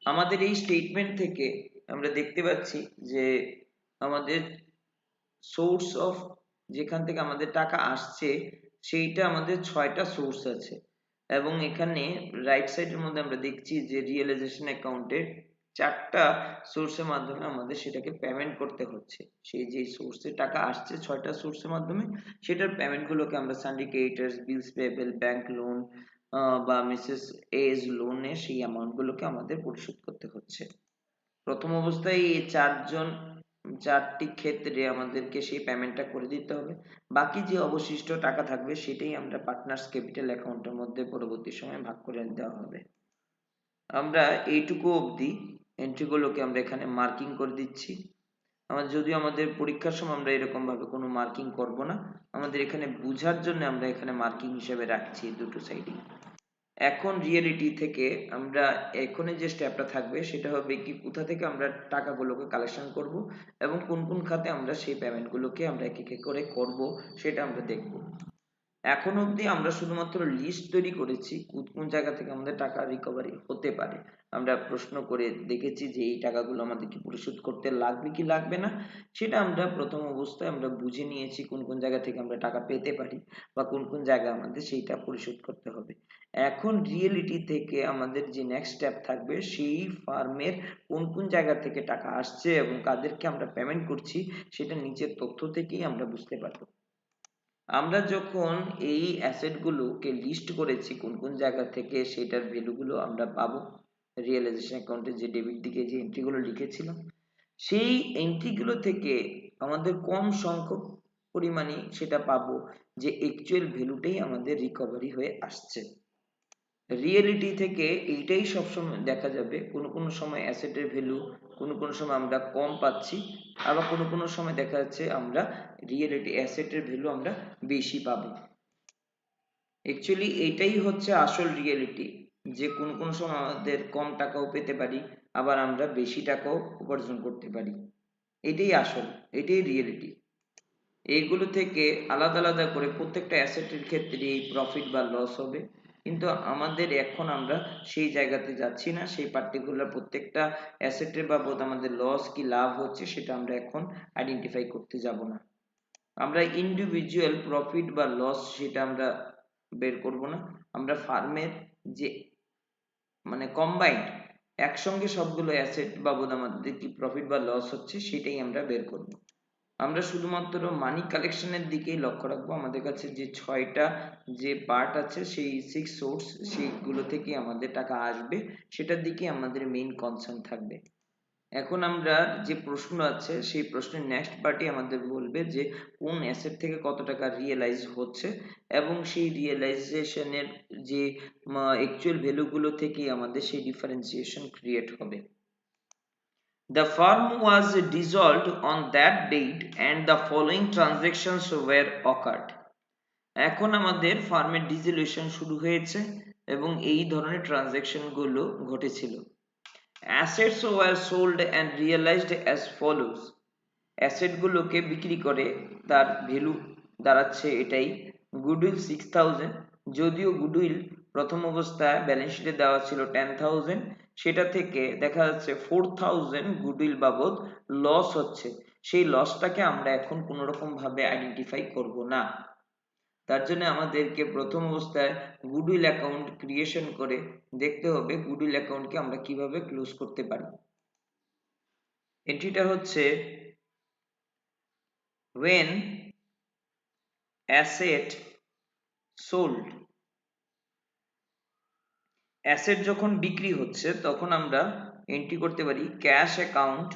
আমাদের এই স্টেটমেন্ট থেকে আমরা দেখতে পাচ্ছি যে আমাদের সোর্স অফ, যেখান থেকে আমাদের টাকা আসছে সেইটা আমাদের 6টা সোর্স আছে, এবং এখানে রাইট সাইডের মধ্যে আমরা দেখছি যে রিয়েলাইজেশন অ্যাকাউন্টে 4টা সোর্সের মাধ্যমে আমাদের সেটাকে পেমেন্ট করতে হচ্ছে। সেই যে সোর্সে টাকা আসছে 6টা সোর্সের মাধ্যমে, সেটার পেমেন্ট গুলোকে আমরা সিন্ডিকেটরস, বিলস পেয়েবল, ব্যাংক লোন বা মিসেস এজ লোনে সেই অ্যামাউন্ট গুলোকে আমাদের পরিশোধ করতে হচ্ছে। প্রথম অবস্থায় এই চারটি ক্ষেত্রে আমাদেরকে সেই পেমেন্টটা করে দিতে হবে, বাকি যে অবশিষ্ট টাকা থাকবে সেটাই আমরা পার্টনার্স ক্যাপিটাল অ্যাকাউন্টের মধ্যে পরবর্তী সময়ে ভাগ করে দেওয়া হবে। আমরা এইটুকু অবধি এন্ট্রিগুলোকে আমরা এখানে মার্কিং করে দিচ্ছি। যদিও আমাদের পরীক্ষার সময় আমরা এরকম ভাবে কোনো মার্কিং করব না, আমাদের এখানে বোঝার জন্য আমরা এখানে মার্কিং হিসেবে রাখছি দুটো সাইডে। এখন রিয়েলিটি থেকে আমরা এখনের যে স্টেপটা থাকবে সেটা হবে কি কোথা থেকে আমরা টাকাগুলোকে কালেকশন করব এবং কোন কোন খাতে আমরা সেই পেমেন্টগুলোকে আমরা এক এক করে করব সেটা আমরা দেখব। এখন অবধি আমরা শুধুমাত্র লিস্ট তৈরি করেছি কোন কোন জায়গা থেকে আমাদের টাকা রিকভারি হতে পারে। আমরা প্রশ্ন করে দেখেছি যে এই টাকাগুলো আমাদের কি পরিশোধ করতে লাগবে কি লাগবে না, সেটা আমরা প্রথম অবস্থায় আমরা বুঝে নিয়েছি কোন কোন জায়গা থেকে আমরা টাকা পেতে পারি বা কোন কোন জায়গায় আমাদের সেইটা পরিশোধ করতে হবে। এখন রিয়েলিটি থেকে আমাদের যে নেক্সট স্টেপ থাকবে, সেই ফার্মের কোন কোন জায়গা থেকে টাকা আসছে এবং কাদেরকে আমরা পেমেন্ট করছি সেটা নিচের তথ্য থেকেই আমরা বুঝতে পারবো। আমরা যখন এই অ্যাসেট গুলোকে লিস্ট করেছি কোন কোন জায়গা থেকে, সেটার ভ্যালু গুলো আমরা পাবো রিয়েলাইজেশন অ্যাকাউন্টে যে ডেবিট দিকে যে এন্ট্রি গুলো লিখেছিলাম, সেই এন্ট্রি গুলো থেকে আমাদের কম সংখ্যক পরিমাণে সেটা পাবো যে অ্যাকচুয়াল ভ্যালুটাই আমাদের রিকভারি হয়ে আসছে। রিয়েলিটি থেকে এইটাই সবসময় দেখা যাবে, কোনো কোনো সময় অ্যাসেটের ভ্যালু কোনো কোনো সময় আমরা কম পাচ্ছি, আবার কোনো কোনো সময় দেখা যাচ্ছে আমরা রিয়েলিটি অ্যাসেটের ভ্যালু আমরা বেশি পাবো। অ্যাকচুয়ালি এটাই হচ্ছে আসল রিয়েলিটি, যে কোন কোন সময় আমাদের কম টাকাও পেতে পারি, আবার আমরা বেশি টাকাও উপার্জন করতে পারি। এটাই আসল, এটাই রিয়েলিটি। এইগুলো থেকে আলাদা আলাদা করে প্রত্যেকটা অ্যাসেটের ক্ষেত্রে এই প্রফিট বা লস হবে, কিন্তু আমাদের এখন আমরা সেই জায়গাতে যাচ্ছি না, সেই পার্টিকুলার প্রত্যেকটা অ্যাসেটের বাবদ আমাদের লস কি লাভ হচ্ছে সেটা আমরা এখন আইডেন্টিফাই করতে যাব না। আমরা ইন্ডিভিজুয়াল প্রফিট বা লস সেটা আমরা বের করব না, আমরা ফার্মের যে মানে কম্বাইন্ড একসঙ্গে সবগুলো অ্যাসেট বাবদ আমাদের কি প্রফিট বা লস হচ্ছে সেটাই আমরা বের করব। আমরা শুধুমাত্র মানি কালেকশনের দিকেই লক্ষ্য রাখবো, আমাদের কাছে যে 6টা যে পার্ট আছে সেই 6 সোর্স সেইগুলো থেকে আমাদের টাকা আসবে, সেটার দিকে আমাদের মেইন কনসার্ন থাকবে। এখন আমরা যে প্রশ্ন আছে সেই প্রশ্নের নেক্সট পার্টি আমাদের বলবে যে কোন অ্যাসেট থেকে কত টাকা রিয়েলাইজ হচ্ছে, এবং সেই রিয়েলাইজেশনের যে অ্যাকচুয়াল ভ্যালুগুলো থেকে আমাদের সেই ডিফারেন্সিয়েশন ক্রিয়েট হবে। The firm was dissolved on that date and the following transactions were occurred. এখন আমাদের ফার্মের ডিসলিউশন শুরু হয়েছে এবং এই ধরনের ট্রানজ্যাকশন গুলো ঘটেছিল। Assets were sold and realized as follows. Asset গুলোকে বিক্রি করে তার ভ্যালু দাঁড়াচ্ছে এটাই, গুডউইল 6000, যদিও গুডউইল প্রথম অবস্থায় ব্যালেন্স শিটে দেওয়া ছিল 10,000, সেটা থেকে দেখা যাচ্ছে 4000 গুডউইল বাবদ লস হচ্ছে। সেই লসটাকে আমরা এখন কোনো রকম ভাবে আইডেন্টিফাই করব না, তার জন্য আমাদেরকে প্রথম অবস্থায় গুডউইল অ্যাকাউন্ট ক্রিয়েশন করে দেখতে হবে গুডউইল অ্যাকাউন্টকে আমরা কিভাবে ক্লোজ করতে পারি। এন্ট্রিটা হচ্ছে when asset sold, অ্যাসেট যখন বিক্রি হচ্ছে তখন আমরা এন্ট্রি করতে পারি cash account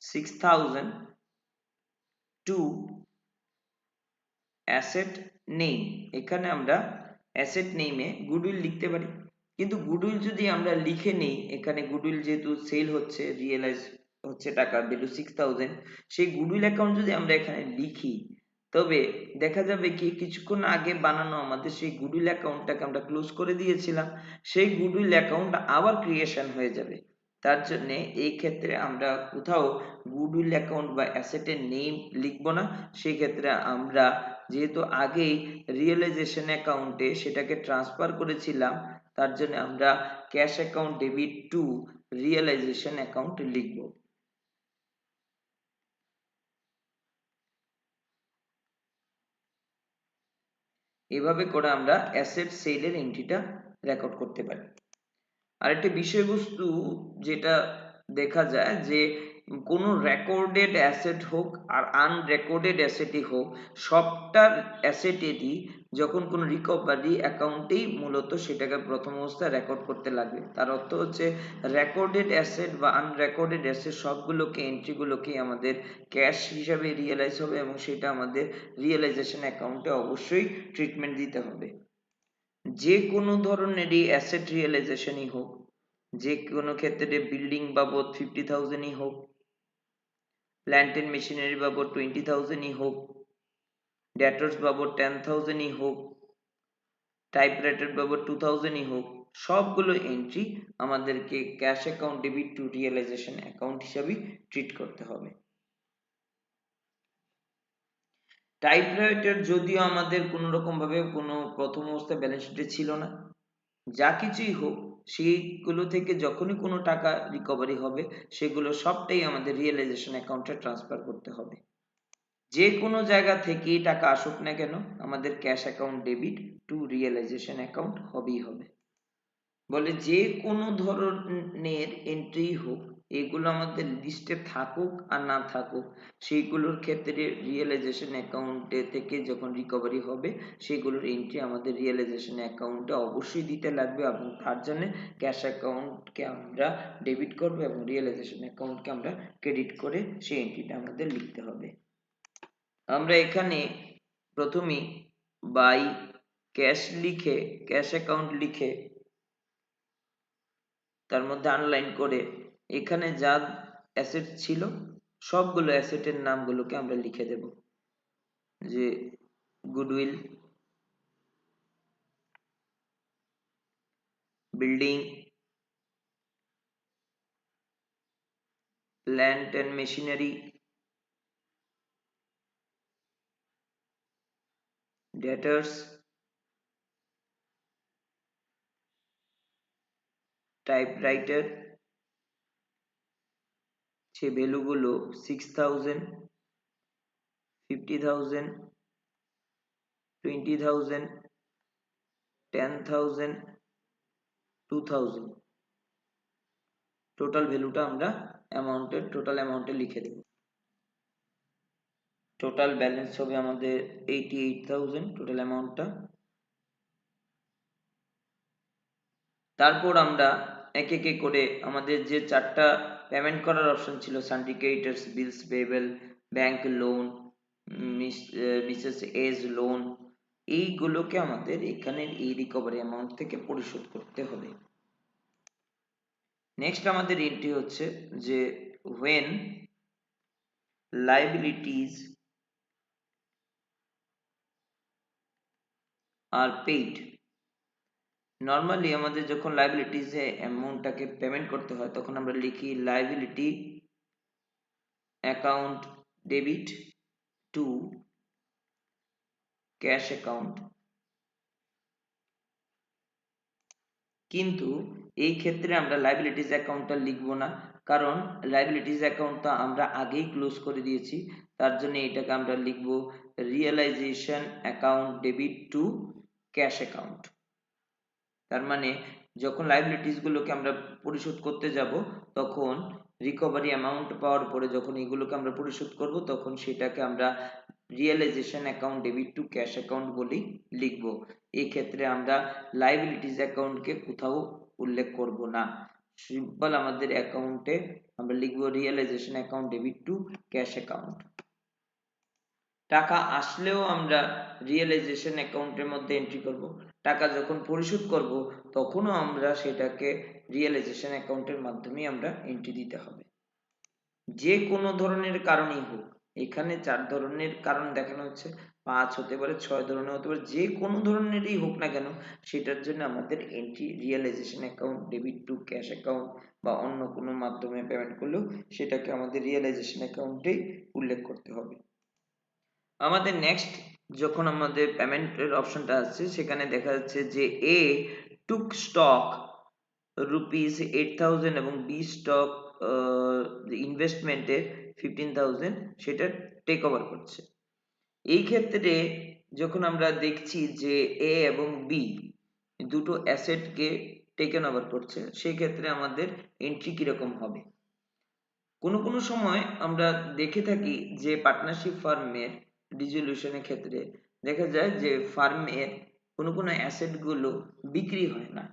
6000 to asset name. এখানে আমরা অ্যাসেট নেমে গুডউইল লিখতে পারি, কিন্তু গুডউইল যদি আমরা লিখে নেই, এখানে গুডউইল যেহেতু সেল হচ্ছে রিয়েলাইজ হচ্ছে টাকা ভ্যালু 6000, সেই গুডউইল অ্যাকাউন্ট যদি আমরা এখানে লিখি তবে দেখা যাবে কি কিছুক্ষণ আগে বানানো আমাদের সেই গুডউইল অ্যাকাউন্টটাকে আমরা ক্লোজ করে দিয়েছিলাম, সেই গুডউইল অ্যাকাউন্ট আবার ক্রিয়েশন হয়ে যাবে। তার জন্য এই ক্ষেত্রে আমরা কোথাও গুডউইল অ্যাকাউন্ট বা অ্যাসেটের নেম লিখবো না, সেই ক্ষেত্রে আমরা যেহেতু আগেই রিয়েলাইজেশন অ্যাকাউন্টে সেটাকে ট্রান্সফার করেছিলাম, তার জন্য আমরা cash account debit to realisation account লিখব। এভাবে করে আমরা অ্যাসেট সেলের এন্ট্রিটা রেকর্ড করতে পারি। আরেকটি বিষয়বস্তু যেটা দেখা যায় যে কোনো রেকর্ডেড অ্যাসেট হোক আর আনরেকর্ডেড অ্যাসেটই হোক, সবটার অ্যাসেটেরই যখন কোনো রিকভারি অ্যাকাউন্টেই মূলত সেটাকে প্রথম অবস্থায় রেকর্ড করতে লাগবে। তার অর্থ হচ্ছে রেকর্ডেড অ্যাসেট বা আনরেকর্ডেড অ্যাসেট সবগুলোকে এন্ট্রিগুলোকে আমাদের ক্যাশ হিসাবে রিয়েলাইজ হবে এবং সেটা আমাদের রিয়েলাইজেশন অ্যাকাউন্টে অবশ্যই ট্রিটমেন্ট দিতে হবে। যে কোনো ধরনেরই অ্যাসেট রিয়েলাইজেশনই হোক, যে কোনো ক্ষেত্রে বিল্ডিং বাবদ 50,000ই হোক, প্ল্যান্ট এন্ড মেশিনারি বাবদ 20,000ই হোক, ডেটর্স বাবদ 10,000ই হোক, টাইপরাইটার বাবদ 2,000ই হোক, সবগুলো এন্ট্রি আমাদেরকে cash account debit to realisation account হিসাবে ট্রিট করতে হবে। টাইপরাইটার যদিও আমাদের কোনো রকম ভাবে কোনো প্রথম অবস্থায় ব্যালেন্স শিটে ছিল না, যা কিছুই হোক সেইগুলো থেকে যখনই কোনো টাকা রিকভারি হবে সেগুলো সবটাই আমাদের রিয়েলাইজেশন অ্যাকাউন্টে ট্রান্সফার করতে হবে। যে কোনো জায়গা থেকেই টাকা আসুক না কেন আমাদের cash account debit to realisation account হবেই হবে। বলে যে কোনো ধরনের এন্ট্রি হোক, এগুলো আমাদের লিস্টে থাকুক আর না থাকুক, সেইগুলোর ক্ষেত্রে রিয়েলাইজেশন অ্যাকাউন্টে থেকে যখন রিকভারি হবে সেগুলোর এন্ট্রি আমাদের রিয়েলাইজেশন অ্যাকাউন্টে অবশ্যই দিতে লাগবে, এবং তার জন্য ক্যাশ অ্যাকাউন্টকে আমরা ডেবিট করবো এবং রিয়েলাইজেশন অ্যাকাউন্টকে আমরা ক্রেডিট করে সেই এন্ট্রিটা আমাদের লিখতে হবে। আমরা এখানে প্রথমেই বাই ক্যাশ লিখে, ক্যাশ অ্যাকাউন্ট লিখে তার মধ্যে আনলাইন করে এখানে যা অ্যাসেট ছিল সবগুলো অ্যাসেটের নামগুলোকে আমরা লিখে দেব, যে goodwill, building, plant and machinery, debtors, typewriter, সে ভ্যালুগুলো 6000, 50,000, 20,000, 10,000, 2,000, টোটাল ভ্যালুটা আমরা টোটাল অ্যামাউন্টে লিখে দেব। টোটাল ব্যালেন্স হবে আমাদের 88,000 টোটাল অ্যামাউন্টটা। তারপর আমরা এক এক করে আমাদের যে চারটা পেমেন্ট করার অপশন ছিল, সান্ডিকেটস, bills payable, bank loan, Mrs A's loan, এইগুলোকে আমাদের এখানের এই রিকভারি অ্যামাউন্ট থেকে পরিশোধ করতে হবে। নেক্সট আমাদের এন্ট্রি হচ্ছে যে when liabilities are paid। Normally আমাদের যখন লাইবিলিটিস এ অ্যামাউন্টটাকে পেমেন্ট করতে হয় তখন আমরা লিখি liability account debit to cash account. কিন্তু এই ক্ষেত্রে আমরা লাইবিলিটিস অ্যাকাউন্টটা লিখবো না, কারণ লাইবিলিটিস অ্যাকাউন্টটা আমরা আগেই ক্লোজ করে দিয়েছি। তার জন্য এটাকে আমরা লিখবো realisation account debit to cash account. তার মানে যখন লাইবিলিটিস গুলোকে আমরা পরিশোধ করতে যাব তখন রিকভারি অ্যামাউন্ট পাওয়ার পরে যখন এগুলোকে আমরা পরিশোধ করব তখন সেটাকে আমরা realisation account debit to cash account বলেই লিখব। এই ক্ষেত্রে আমরা লাইবিলিটিস অ্যাকাউন্টকে কোথাও উল্লেখ করব না, সিম্পল আমাদের অ্যাকাউন্টে আমরা লিখব realisation account debit to cash account. টাকা আসলেও আমরা রিয়েলাইজেশন অ্যাকাউন্টের মধ্যে এন্ট্রি করব, টাকা যখন পরিশোধ করব তখনও আমরা সেটাকে রিয়েলাইজেশন অ্যাকাউন্টের মাধ্যমেই আমরা এন্ট্রি দিতে হবে। যে কোনো ধরনের কারণেই হোক, এখানে 4 ধরনের কারণ দেখানো হচ্ছে, 5 হতে পারে, 6 ধরনের হতে পারে, যে কোনো ধরনেরই হোক না কেন সেটার জন্য আমাদের entry realisation account debit to cash account বা অন্য কোনো মাধ্যমে পেমেন্ট করলেও সেটাকে আমাদের রিয়েলাইজেশন অ্যাকাউন্টেই উল্লেখ করতে হবে। আমাদের নেক্সট যখন আমাদের পেমেন্টের অপশনটা আসছে সেখানে দেখা যাচ্ছে যে এ টুক স্টক রুপিস 8,000 এবং বি স্টক ইনভেস্টমেন্টে 15,000 সেটা টেক ওভার করছে। এই ক্ষেত্রে যখন আমরা দেখছি যে এ এবং বি দুটো অ্যাসেটকে টেকেন ওভার করছে সেই ক্ষেত্রে আমাদের এন্ট্রি কিরকম হবে। কোনো কোনো সময় আমরা দেখে থাকি যে পার্টনারশিপ ফার্মের ডিসলিউশনের ক্ষেত্রে দেখা যায় যে ফার্মের কোনো কোনো অ্যাসেট গুলো বিক্রি হয় না,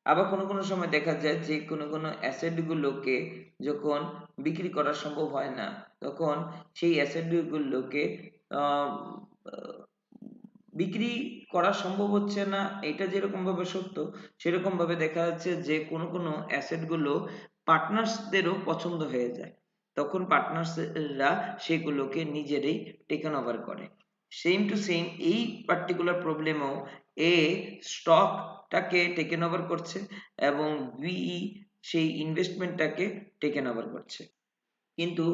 আবার কোনো কোনো সময় দেখা যায় যে কোনো কোনো অ্যাসেট গুলোকে যখন বিক্রি করা সম্ভব হয় না তখন সেই অ্যাসেট গুলোকে বিক্রি করা সম্ভব হচ্ছে না, এটা যেরকম ভাবে সত্য সেরকম ভাবে দেখা যাচ্ছে যে কোনো কোনো অ্যাসেট গুলো পার্টনার্সদেরও পছন্দ হয়ে যায়, তখন পার্টনার্সরা সেগুলোকে নিজেরাই টেকেন ওভার করে। সেম টু সেম এই পার্টিকুলার প্রবলেমেও এ স্টকটাকে টেকেন ওভার করছে এবং বি সেই ইনভেস্টমেন্টটাকে টেকেন ওভার করছে। কিন্তু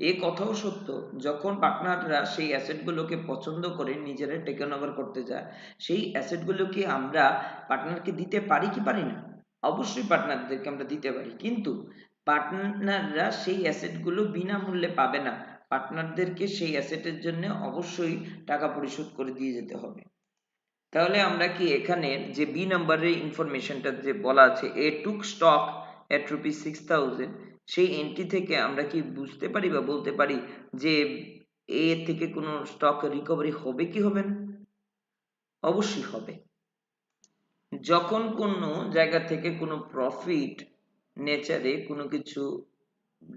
এ কথাও সত্য, যখন পার্টনাররা সেই অ্যাসেটগুলোকে পছন্দ করে নিজেরা টেকেন ওভার করতে যায়, সেই অ্যাসেটগুলোকে আমরা পার্টনারকে দিতে পারি কি পারি না? অবশ্যই পার্টনারদেরকে আমরা দিতে পারি, কিন্তু পার্টনাররা সেই অ্যাসেটগুলো বিনামূল্যে পাবে না। পার্টনারদেরকে সেই অ্যাসেটের জন্য অবশ্যই টাকা পরিশোধ করে দিয়ে যেতে হবে। তাহলে আমরা কি এখানে যে বি নাম্বারের ইনফরমেশনটা যে বলা আছে, এ টুক স্টক এট ₹6,000, সেই এন্ট্রি থেকে আমরা কি বুঝতে পারি বা বলতে পারি যে এ থেকে কোনো স্টক রিকভারি হবে কি হবে না? অবশ্যই হবে। যখন কোনো জায়গা থেকে কোনো প্রফিট নেচারে কোনো কিছু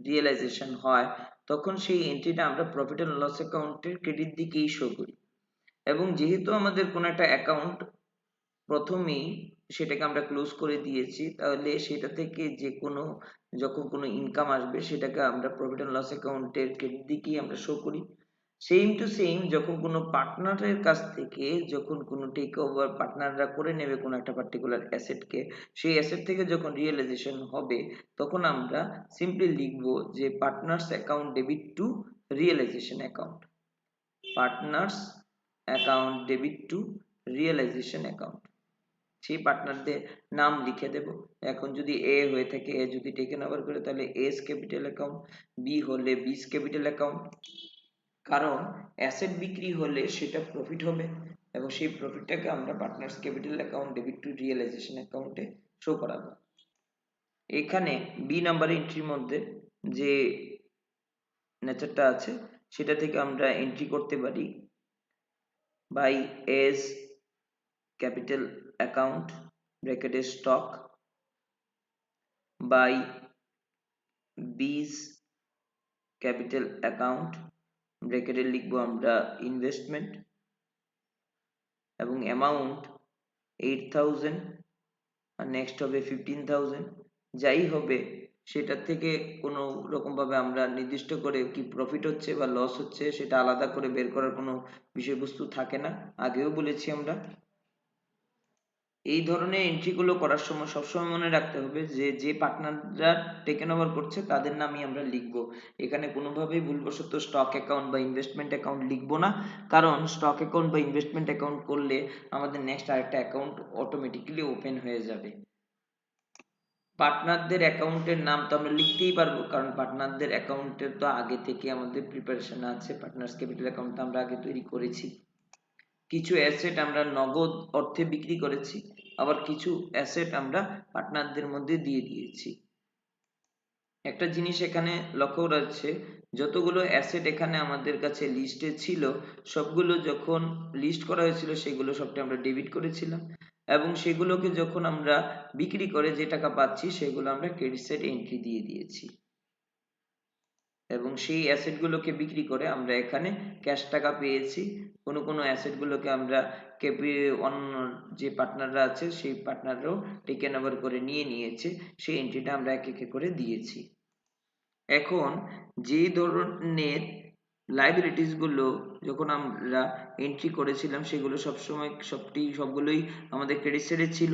রিয়েলাইজেশন হয়, তখন সেই এন্ট্রিটা আমরা প্রফিট অ্যান্ড লস অ্যাকাউন্টের ক্রেডিট দিকেই শো করি। এবং যেহেতু আমাদের কোনো একটা অ্যাকাউন্ট প্রথমেই সেটাকে আমরা ক্লোজ করে দিয়েছি, তাহলে সেটা থেকে যে কোনো যখন কোনো ইনকাম আসবে সেটাকে আমরা প্রফিট অ্যান্ড লস অ্যাকাউন্টের ক্রেডিট দিকেই আমরা শো করি। সেম টু সেম যখন কোনো পার্টনারের কাছ থেকে যখন কোনো টেক ওভার পার্টনাররা করে নেবে কোনো একটা পার্টিকুলার অ্যাসেটকে, সেই অ্যাসেট থেকে যখন রিয়েলাইজেশন হবে, তখন আমরা সিম্পলি লিখব যে partners account debit to realisation account. Partners account debit to realisation account. সেই পার্টনারদের নাম লিখে দেব। এখন যদি এ হয়ে থাকে, এ যদি টেকেন ওভার করে তাহলে এস ক্যাপিটাল অ্যাকাউন্ট, বি হলে বিস ক্যাপিটাল অ্যাকাউন্ট। কারণ অ্যাসেট বিক্রি হলে সেটা প্রফিট হবে এবং সেই প্রফিটটাকে আমরা partners capital account debit to realisation অ্যাকাউন্টে শো করাবো। এখানে বি নাম্বার এন্ট্রির মধ্যে যে নেচারটা আছে সেটা থেকে আমরা এন্ট্রি করতে পারি বাই এস ক্যাপিটাল অ্যাকাউন্ট ব্র্যাকেটে stock, by B's capital account ব্র্যাকেটে লিখবো আমরা ইনভেস্টমেন্ট, এবং অ্যামাউন্ট 8,000 আর নেক্সট হবে 15,000। যাই হবে সেটার থেকে কোনো রকমভাবে আমরা নির্দিষ্ট করে কি প্রফিট হচ্ছে বা লস হচ্ছে সেটা আলাদা করে বের করার কোনো বিষয়বস্তু থাকে না, আগেও বলেছি আমরা। এই ধরনের এন্ট্রিগুলো করার সময় সবসময় মনে রাখতে হবে যে যে পার্টনাররা টেকেন ওভার করছে তাদের নামই আমরা লিখব। এখানে কোনোভাবেই ভুলবশত স্টক অ্যাকাউন্ট বা ইনভেস্টমেন্ট অ্যাকাউন্ট লিখবো না, কারণ স্টক অ্যাকাউন্ট বা ইনভেস্টমেন্ট অ্যাকাউন্ট করলে আমাদের নেক্সট আরেকটা অ্যাকাউন্ট অটোমেটিক্যালি ওপেন হয়ে যাবে। পার্টনারদের অ্যাকাউন্টের নাম তো আমরা লিখতেই পারবো, কারণ পার্টনারদের অ্যাকাউন্টের তো আগে থেকে আমাদের প্রিপারেশন আছে, পার্টনার্স ক্যাপিটাল অ্যাকাউন্ট আমরা আগে তৈরি করেছি। কিছু অ্যাসেট আমরা নগদ অর্থে বিক্রি করেছি, আবার কিছু অ্যাসেট আমরা পার্টনারদের মধ্যে দিয়ে দিয়েছি। একটা জিনিস এখানে লক্ষ্য করা যাচ্ছে, যতগুলো অ্যাসেট এখানে আমাদের কাছে লিস্টে ছিল সবগুলো যখন লিস্ট করা হয়েছিল সেগুলো সবটা আমরা ডেবিট করেছিলাম, এবং সেগুলোকে যখন আমরা বিক্রি করে যে টাকা পাচ্ছি সেগুলো আমরা ক্রেডিট সাইড এন্ট্রি দিয়ে দিয়েছি, এবং সেই অ্যাসেট গুলোকে বিক্রি করে আমরা এখানে ক্যাশ টাকা পেয়েছি। কোনো কোনো অ্যাসেট গুলোকে আমরা অন্য যে পার্টনাররা আছে সেই পার্টনাররাও টেকেন ওভার করে নিয়ে নিয়েছে, সেই এন্ট্রিটা আমরা এক এক করে দিয়েছি। এখন যে ধরনের লাইবিলিটিস গুলো যখন আমরা এন্ট্রি করেছিলাম সেগুলো সবসময় সবগুলোই আমাদের ক্রেডিট সাইডে ছিল,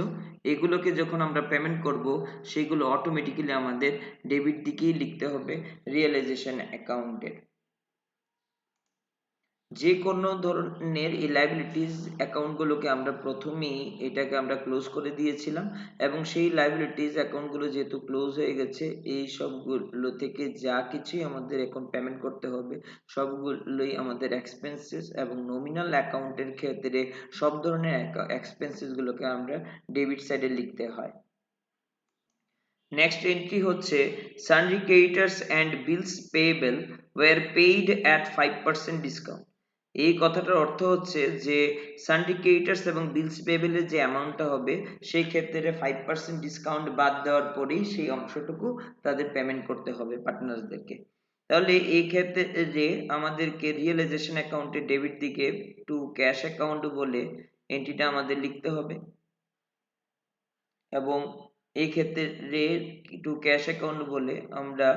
এগুলোকে যখন আমরা পেমেন্ট করব সেগুলো অটোমেটিক্যালি আমাদের ডেবিট দিকেই লিখতে হবে রিয়েলাইজেশন অ্যাকাউন্টের। যে কোনো ধরনের এই লাইবিলিটিস অ্যাকাউন্টগুলোকে আমরা প্রথমেই এটাকে আমরা ক্লোজ করে দিয়েছিলাম, এবং সেই লাইবিলিটিস অ্যাকাউন্টগুলো যেহেতু ক্লোজ হয়ে গেছে এই সবগুলো থেকে যা কিছুই আমাদের এখন পেমেন্ট করতে হবে সবগুলোই আমাদের এক্সপেন্সেস, এবং নমিনাল অ্যাকাউন্টের ক্ষেত্রে সব ধরনের এক্সপেন্সেসগুলোকে আমরা ডেবিট সাইডে লিখতে হয়। নেক্সট এন্ট্রি হচ্ছে sundry creditors and bills payable were paid at 5% discount. এই কথাটার অর্থ হচ্ছে যে সানরি ক্রেডিটর্স এবং বিলস পেয়েবলের যে অ্যামাউন্টটা হবে সেই ক্ষেত্রে 5% ডিসকাউন্ট বাদ দেওয়ার পরেই সেই অংশটুকু তাদের পেমেন্ট করতে হবে পার্টনারসদেরকে। তাহলে এই ক্ষেত্রে যে আমাদেরকে রিয়েলাইজেশন অ্যাকাউন্টে ডেবিট দিকে টু ক্যাশ অ্যাকাউন্ট বলে এন্ট্রিটা আমাদের লিখতে হবে, এবং এই ক্ষেত্রে টু ক্যাশ অ্যাকাউন্ট বলে আমরা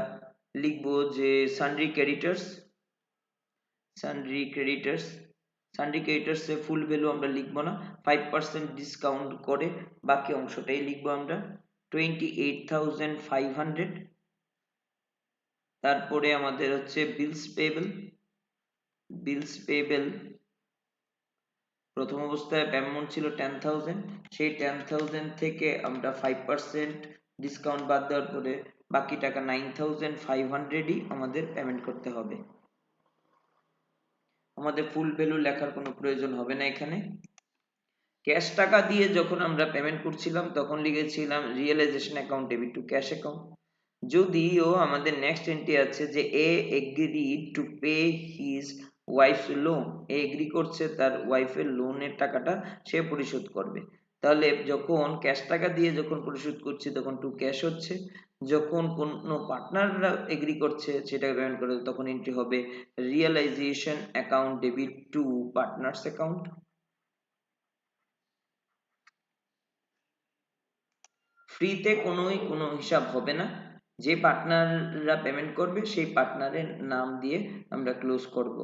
লিখব যে সানরি ক্রেডিটর্স, সানরি ক্রেডিটর্স সানরি ক্রেডিটর্স এর ফুল ভ্যালু আমরা লিখব না, 5% ডিসকাউন্ট করে বাকি অংশটাই লিখব আমরা 28,500, তারপরে আমাদের হচ্ছে বিলস পেয়েবল প্রথম অবস্থায় অ্যামাউন্ট ছিল 10,000, সেই 10,000 থেকে আমরা 5% ডিসকাউন্ট বাদ দেওয়ার পরে বাকি টাকা 9,500ই আমাদের পেমেন্ট করতে হবে। আমাদের ফুল ভ্যালু লেখার কোনো প্রয়োজন হবে না এখানে। ক্যাশ টাকা দিয়ে যখন আমরা পেমেন্ট করছিলাম তখন লিখেছিলাম realization account debit to cash account. যদিও আমাদের নেক্সট এন্ট্রি আছে যে A agree to pay his wife loan, A agree করছে তার ওয়াইফের লোনের টাকাটা সে পরিশোধ করবে। তাহলে যখন ক্যাশ টাকা দিয়ে যখন পরিশোধ করছি তখন টু ক্যাশ হচ্ছে, যখন কোনো পার্টনাররা এগ্রি করছে সেটাকে পেমেন্ট করে তখন এন্ট্রি হবে realisation account debit to partners account. ফ্রিতে কোনো হিসাব হবে না, যে পার্টনাররা পেমেন্ট করবে সেই পার্টনারের নাম দিয়ে আমরা ক্লোজ করব,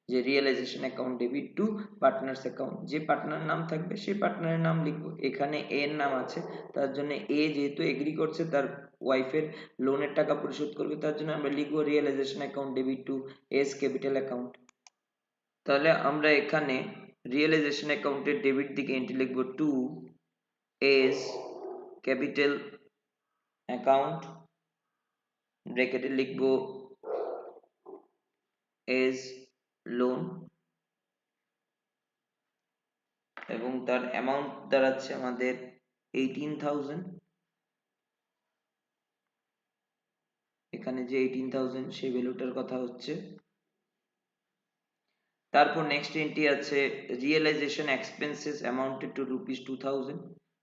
যে realisation account debit to partners account. যে পার্টনার নাম থাকবে সেই পার্টনারের নাম লিখবো। এখানে এ এর নাম আছে, তার জন্য এ যেহেতু এগ্রি করছে তার ওয়াইফের লোনের টাকা পরিশোধ করবে, তার জন্য আমরা লিখবো realisation account debit to A's capital account. তাহলে আমরা এখানে রিয়েলাইজেশন অ্যাকাউন্টের ডেবিট দিকে এন্ট্রি লিখবো টু এস ক্যাপিটাল অ্যাকাউন্ট, ব্র্যাকেটে লিখবো এজ লোন, এবং তার অ্যামাউন্ট দাঁড়াচ্ছে আমাদের 18,000। এখানে যে 18,000 সেই ভ্যালুটার কথা হচ্ছে। তারপর নেক্সট এন্ট্রি আছে রিয়েলাইজেশন এক্সপেন্সেস অ্যামাউন্টেড টু ₹2,000,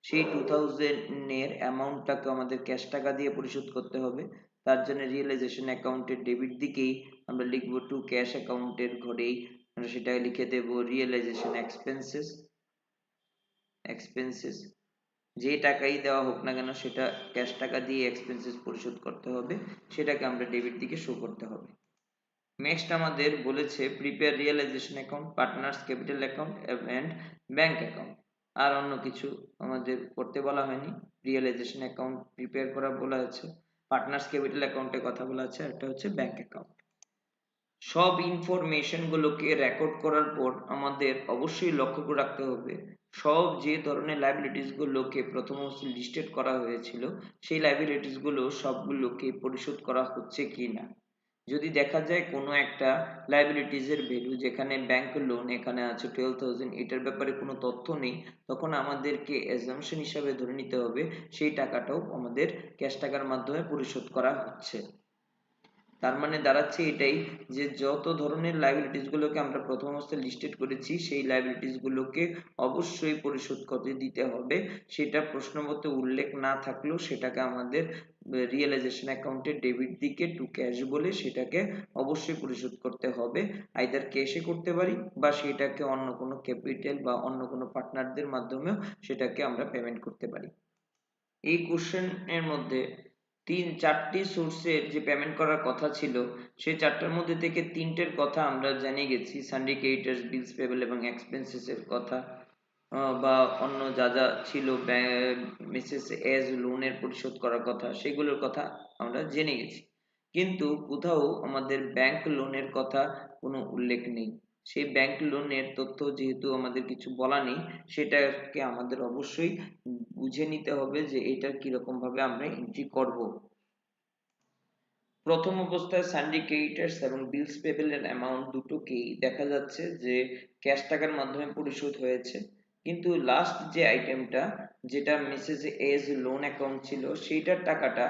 সেই 2,000 এর অ্যামাউন্টটাকে আমাদের ক্যাশ টাকা দিয়ে পরিশোধ করতে হবে। তার জন্য রিয়েলাইজেশন অ্যাকাউন্টের ডেবিট দিকেই আমরা লিখবো টু ক্যাশ অ্যাকাউন্টের ঘরেই আমরা সেটা লিখে দেব রিয়েলাইজেশন এক্সপেন্সেস। যে টাকাই দেওয়া হোক না কেন সেটা ক্যাশ টাকা দিয়ে এক্সপেন্সেস পরিশোধ করতে হবে, সেটাকে আমরা ডেবিট দিকে শো করতে হবে। নেক্সট আমাদের বলেছে prepare realization account, partners capital account and bank account. আর অন্য কিছু আমাদের করতে বলা হয়নি, রিয়েলাইজেশন অ্যাকাউন্ট প্রিপেয়ার করা বলা আছে, পার্টনার্স ক্যাপিটাল অ্যাকাউন্টের কথা বলা আছে, একটা হচ্ছে ব্যাংক অ্যাকাউন্ট। সব ইনফরমেশন গুলোকে রেকর্ড করার পর আমাদের অবশ্যই লক্ষ্য করে রাখতে হবে সব যে ধরনের লাইবিলিটিস গুলোকে প্রথম অবস্থায় লিস্টেড করা হয়েছিল সেই লাইবিলিটিস গুলো সবগুলোকে পরিশোধ করা হচ্ছে কিনা। যদি দেখা যায় কোনো একটা লাইবিলিটিস এর ভ্যালু, যেখানে ব্যাংক লোন এখানে আছে 12,000, এটার ব্যাপারে কোনো তথ্য নেই, তখন আমাদেরকে অ্যাজাম্পশন হিসাবে ধরে নিতে হবে সেই টাকাটাও আমাদের ক্যাশ টাকার মাধ্যমে পরিশোধ করা হচ্ছে। তার মানে দাঁড়াচ্ছে এটাই যে যত ধরনের লাইবিলিটিস গুলোকে আমরা প্রথম অবস্থায় লিস্টেড করেছি সেই লাইবিলিটিস গুলোকে অবশ্যই পরিশোধ করতে দিতে হবে। সেটা প্রশ্নপত্রে উল্লেখ না থাকলেও সেটাকে আমাদের রিয়েলাইজেশন অ্যাকাউন্টের ডেবিট দিকে টু ক্যাশ বলে সেটাকে অবশ্যই পরিশোধ করতে হবে। আইদার ক্যাশে করতে পারি বা সেটাকে অন্য কোনো ক্যাপিটাল বা অন্য কোনো পার্টনারদের মাধ্যমেও সেটাকে আমরা পেমেন্ট করতে পারি। এই কোশ্চেন এর মধ্যে চারটি সোর্সের যে পেমেন্ট করার কথা ছিল সেই চারটার মধ্যে থেকে তিনটের কথা আমরা জেনে গেছি, সানডে ক্রেডিটর্স, বিলস পেবল এবং এক্সপেন্সেস এর কথা, বা অন্য যা যা ছিল মেসেজ এজ লোনের পরিশোধ করার কথা সেগুলোর কথা আমরা জেনে গেছি। কিন্তু কোথাও আমাদের ব্যাংক লোনের কথা কোনো উল্লেখ নেই। সেই ব্যাংক লোনের তথ্য যেহেতু আমাদের কিছু বলা নেই, সেটাকে আমাদের অবশ্যই বুঝে নিতে হবে যে এটা কিরকম ভাবে আমরা এন্ট্রি করব। প্রথম অবস্থায় সানডে ক্রেডিটর্স এবং বিলস পেবল এর অ্যামাউন্ট দুটোকেই দেখা যাচ্ছে যে ক্যাশ টাকার মাধ্যমে পরিশোধ হয়েছে, কিন্তু লাস্ট যে আইটেমটা যেটা মেসেজ এজ লোন অ্যাকাউন্ট ছিল সেইটার টাকাটা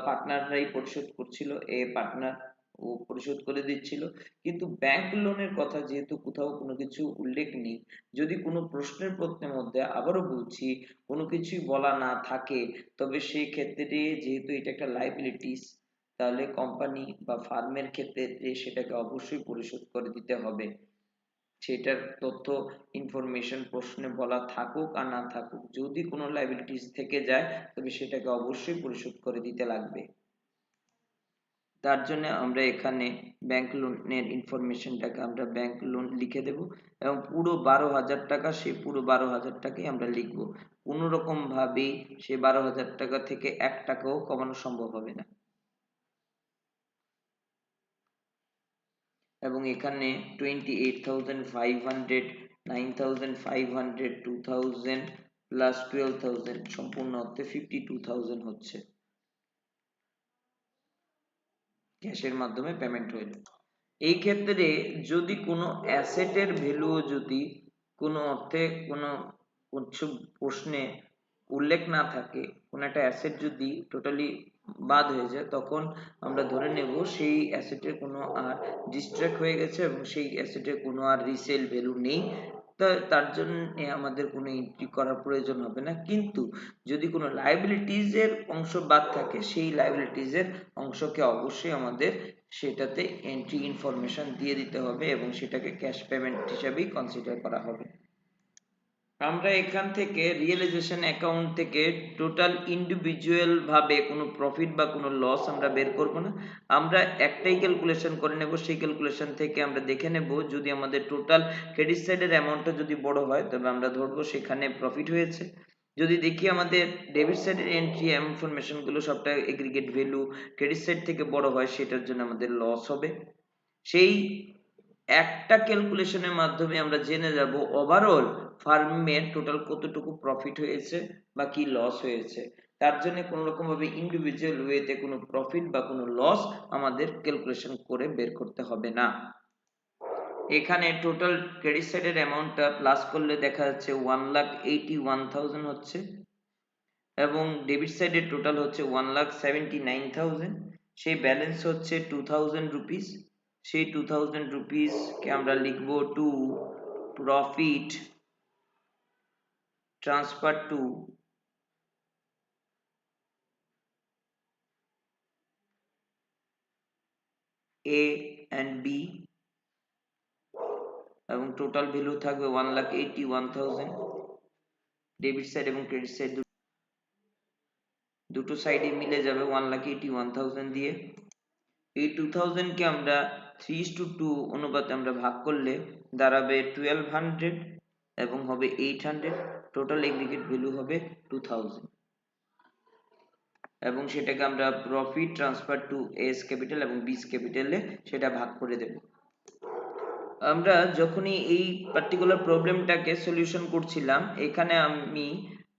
পার্টনাররাই পরিশোধ করছিল, এ পার্টনার ও পরিশোধ করে দিচ্ছিল। কিন্তু ব্যাংক লোনের কথা যেহেতু কোথাও কোনো কিছু উল্লেখ নেই, যদি কোনো প্রশ্নের প্রশ্নের মধ্যে আবারও বলছি কোনো কিছুই বলা না থাকে, তবে সেই ক্ষেত্রে যেহেতু এটা একটা লাইবিলিটিস তাহলে কোম্পানি বা ফার্মের ক্ষেত্রে সেটাকে অবশ্যই পরিশোধ করে দিতে হবে। সেটার তথ্য ইনফরমেশন প্রশ্নে বলা থাকুক আর না থাকুক, যদি কোনো লাইবিলিটিস থেকে যায় তবে সেটাকে অবশ্যই পরিশোধ করে দিতে লাগবে। তার জন্য আমরা এখানে ব্যাংক লোনের ইনফরমেশনটাকে আমরা ব্যাংক লোন লিখে দেব এবং পুরো 12,000 টাকা, সে পুরো 12,000 টাকাই আমরা লিখবো। কোনো রকম ভাবেই সে 12,000 টাকা থেকে 1 টাকাও কমানো সম্ভব হবে না। এবং এখানে 28,500, 9,500, 2,000 প্লাস 12,000 সম্পূর্ণ অর্থে 52,000 হচ্ছে ক্যাশের মাধ্যমে পেমেন্ট হইল। এই ক্ষেত্রে যদি কোনো অ্যাসেটের ভ্যালু যদি কোনো অর্থে কোনো প্রশ্নে উল্লেখ না থাকে, কোনো একটা অ্যাসেট যদি টোটালি বাদ হয়ে যায়, তখন আমরা ধরে নেব সেই অ্যাসেটের কোনো আর ডিস্ট্রাক্ট হয়ে গেছে এবং সেই অ্যাসেটের কোনো আর রিসেল ভ্যালু নেই, তার জন্য আমাদের কোনো এন্ট্রি করার প্রয়োজন হবে না। কিন্তু যদি কোনো লায়াবিলিটিস এর অংশ বাদ থাকে, সেই লায়াবিলিটিস এর অংশকে অবশ্যই আমাদের সেটাতে এন্ট্রি ইনফরমেশন দিয়ে দিতে হবে এবং সেটাকে ক্যাশ পেমেন্ট হিসাবেই কনসিডার করা হবে। আমরা এখান থেকে রিয়েলাইজেশন অ্যাকাউন্ট থেকে টোটাল ইন্ডিভিজুয়াল ভাবে কোনো প্রফিট বা কোনো লস আমরা বের করব না, আমরা একটাই ক্যালকুলেশন করে নেব। সেই ক্যালকুলেশন থেকে আমরা দেখে নেব যদি আমাদের টোটাল ক্রেডিট সাইডের অ্যামাউন্টটা যদি বড় হয় তবে আমরা ধরবো সেখানে প্রফিট হয়েছে। যদি দেখি আমাদের ডেবিট সাইডের এন্ট্রি ইনফরমেশন গুলো সবটা এগ্রিগেট ভ্যালু ক্রেডিট সাইড থেকে বড় হয়, সেটার জন্য আমাদের লস হবে। সেই একটা ক্যালকুলেশনের মাধ্যমে আমরা জেনে যাব ওভারঅল ফার্মের টোটাল কতটুকু প্রফিট হয়েছে বা কি লস হয়েছে। তার জন্য কোনো রকম ভাবে ইন্ডিভিজুয়াল ওয়েতে কোনো প্রফিট বা কোনো লস আমাদের ক্যালকুলেশন করে বের করতে হবে না। এখানে টোটাল ক্রেডিট সাইডের অ্যামাউন্টটা প্লাস করলে দেখা যাচ্ছে 1,81,000 হচ্ছে এবং ডেবিট সাইডের টোটাল হচ্ছে 1,79,000। সেই ব্যালেন্স হচ্ছে 2,000 রুপিস। সেই 2,000 রুপিস কে আমরা লিখবো to profit transfer to A and B এবং টোটাল ভ্যালু থাকবে 1,81,000। ডেবিট সাইড এবং ক্রেডিট সাইড দুটো সাইডে মিলে যাবে 1,81,000 দিয়ে। এই 2000 কে আমরা 3:2 অনুপাতে আমরা ভাগ করলে দাঁড়াবে 1200 এবং হবে 800। টোটাল এগ্রিগেট ভ্যালু হবে 2000 এবং সেটাকে আমরা profit transfer two A's capital এবং বিস ক্যাপিটালে সেটা ভাগ করে দেব। আমরা যখনই এই পার্টিকুলার প্রবলেমটাকে সলিউশন করছিলাম, এখানে আমি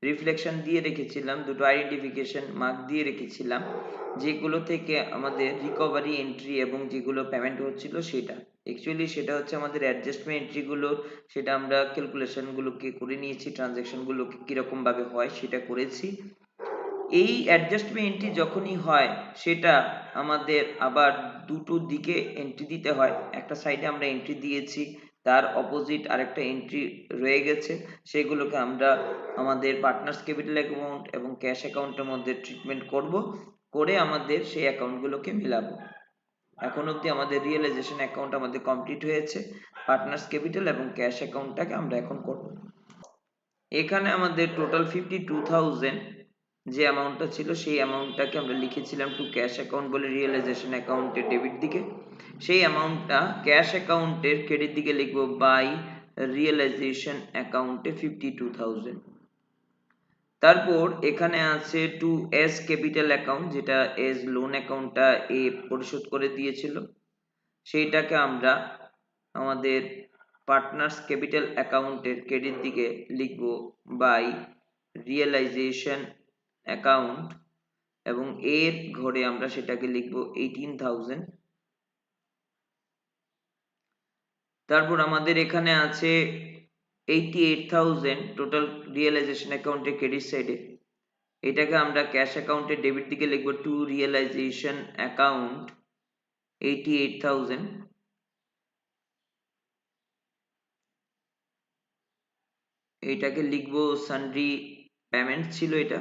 রিফ্লেকশন দিয়ে রেখেছিলাম, দুটো আইডেন্টিফিকেশন মার্ক দিয়ে রেখেছিলাম, যেগুলো থেকে আমাদের রিকভারি এন্ট্রি এবং যেগুলো পেমেন্ট হচ্ছিল সেটা অ্যাকচুয়ালি সেটা হচ্ছে আমাদের অ্যাডজাস্টমেন্ট এন্ট্রিগুলো। সেটা আমরা ক্যালকুলেশনগুলোকে করে নিয়েছি, ট্রানজ্যাকশনগুলোকে কীরকম ভাবে হয় সেটা করেছি। এই অ্যাডজাস্টমেন্ট এন্ট্রি যখনই হয় সেটা আমাদের আবার দুটো দিকে এন্ট্রি দিতে হয়। একটা সাইডে আমরা এন্ট্রি দিয়েছি, তার অপোজিট আরেকটা এন্ট্রি রয়ে গেছে, সেগুলোকে আমরা আমাদের পার্টনার্স ক্যাপিটাল অ্যাকাউন্ট এবং ক্যাশ অ্যাকাউন্টের মধ্যে ট্রিটমেন্ট করব, করে আমাদের সেই অ্যাকাউন্টগুলোকে মেলাবো। এখন অবধি আমাদের রিয়েলাইজেশন অ্যাকাউন্ট আমাদের কমপ্লিট হয়েছে, পার্টনার্স ক্যাপিটাল এবং ক্যাশ অ্যাকাউন্টটাকে আমরা এখন করব। এখানে আমাদের টোটাল 52,000 যে অ্যামাউন্টটা ছিল সেই অ্যামাউন্টটাকে আমরা লিখেছিলাম টু ক্যাশ অ্যাকাউন্ট বলে রিয়েলাইজেশন অ্যাকাউন্টের ডেবিট দিকে। সেই অ্যামাউন্টটা ক্যাশ অ্যাকাউন্টের ক্রেডিট দিকে লিখবো বাই রিয়েলাইজেশন অ্যাকাউন্টে 52,000। তারপর এখানে আছে টু এস ক্যাপিটাল অ্যাকাউন্ট, যেটা এস লোন অ্যাকাউন্টটা এ পরিশোধ করে দিয়েছিল, সেইটাকে আমরা আমাদের পার্টনার্স ক্যাপিটাল অ্যাকাউন্টের ক্রেডিট দিকে লিখব বাই রিয়েলাইজেশন অ্যাকাউন্ট এবং এর ঘরে আমরা সেটাকে লিখব 18,000। তারপর আমাদের এখানে আছে 88,000 টোটাল রিয়েলাইজেশন অ্যাকাউন্টের ক্রেডিট সাইডে, এটাকে আমরা ক্যাশ অ্যাকাউন্টের ডেবিট দিকে লিখব টু রিয়েলাইজেশন অ্যাকাউন্ট 88,000। এটাকে লিখবো সানড্রি পেমেন্টস, ছিল এটা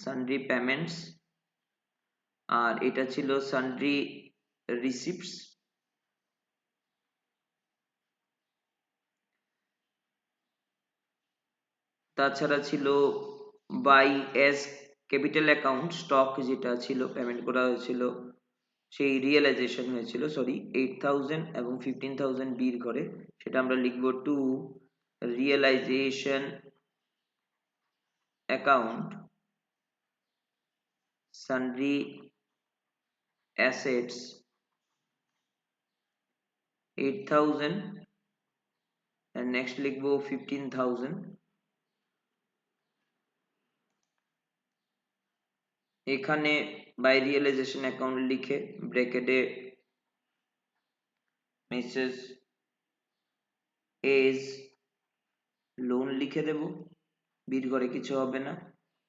সানড্রি পেমেন্টস, আর এটা ছিল সানড্রি রিসিপ্টস। তাছাড়া ছিল by A's capital account stock, যেটা ছিল পেমেন্ট করা হয়েছিল, সেই রিয়েলাইজেশন হয়েছিল 8,000 এবং 15,000 বির ঘরে, সেটা আমরা লিখবো to realisation account sundry assets 8000 and next লিখবো 15000। এখানে বাই রিয়েলাইজেশন অ্যাকাউন্ট লিখে ব্র্যাকেটে মেসেজ এজ লোন লিখে দেব, বিট ঘরে কিছু হবে না।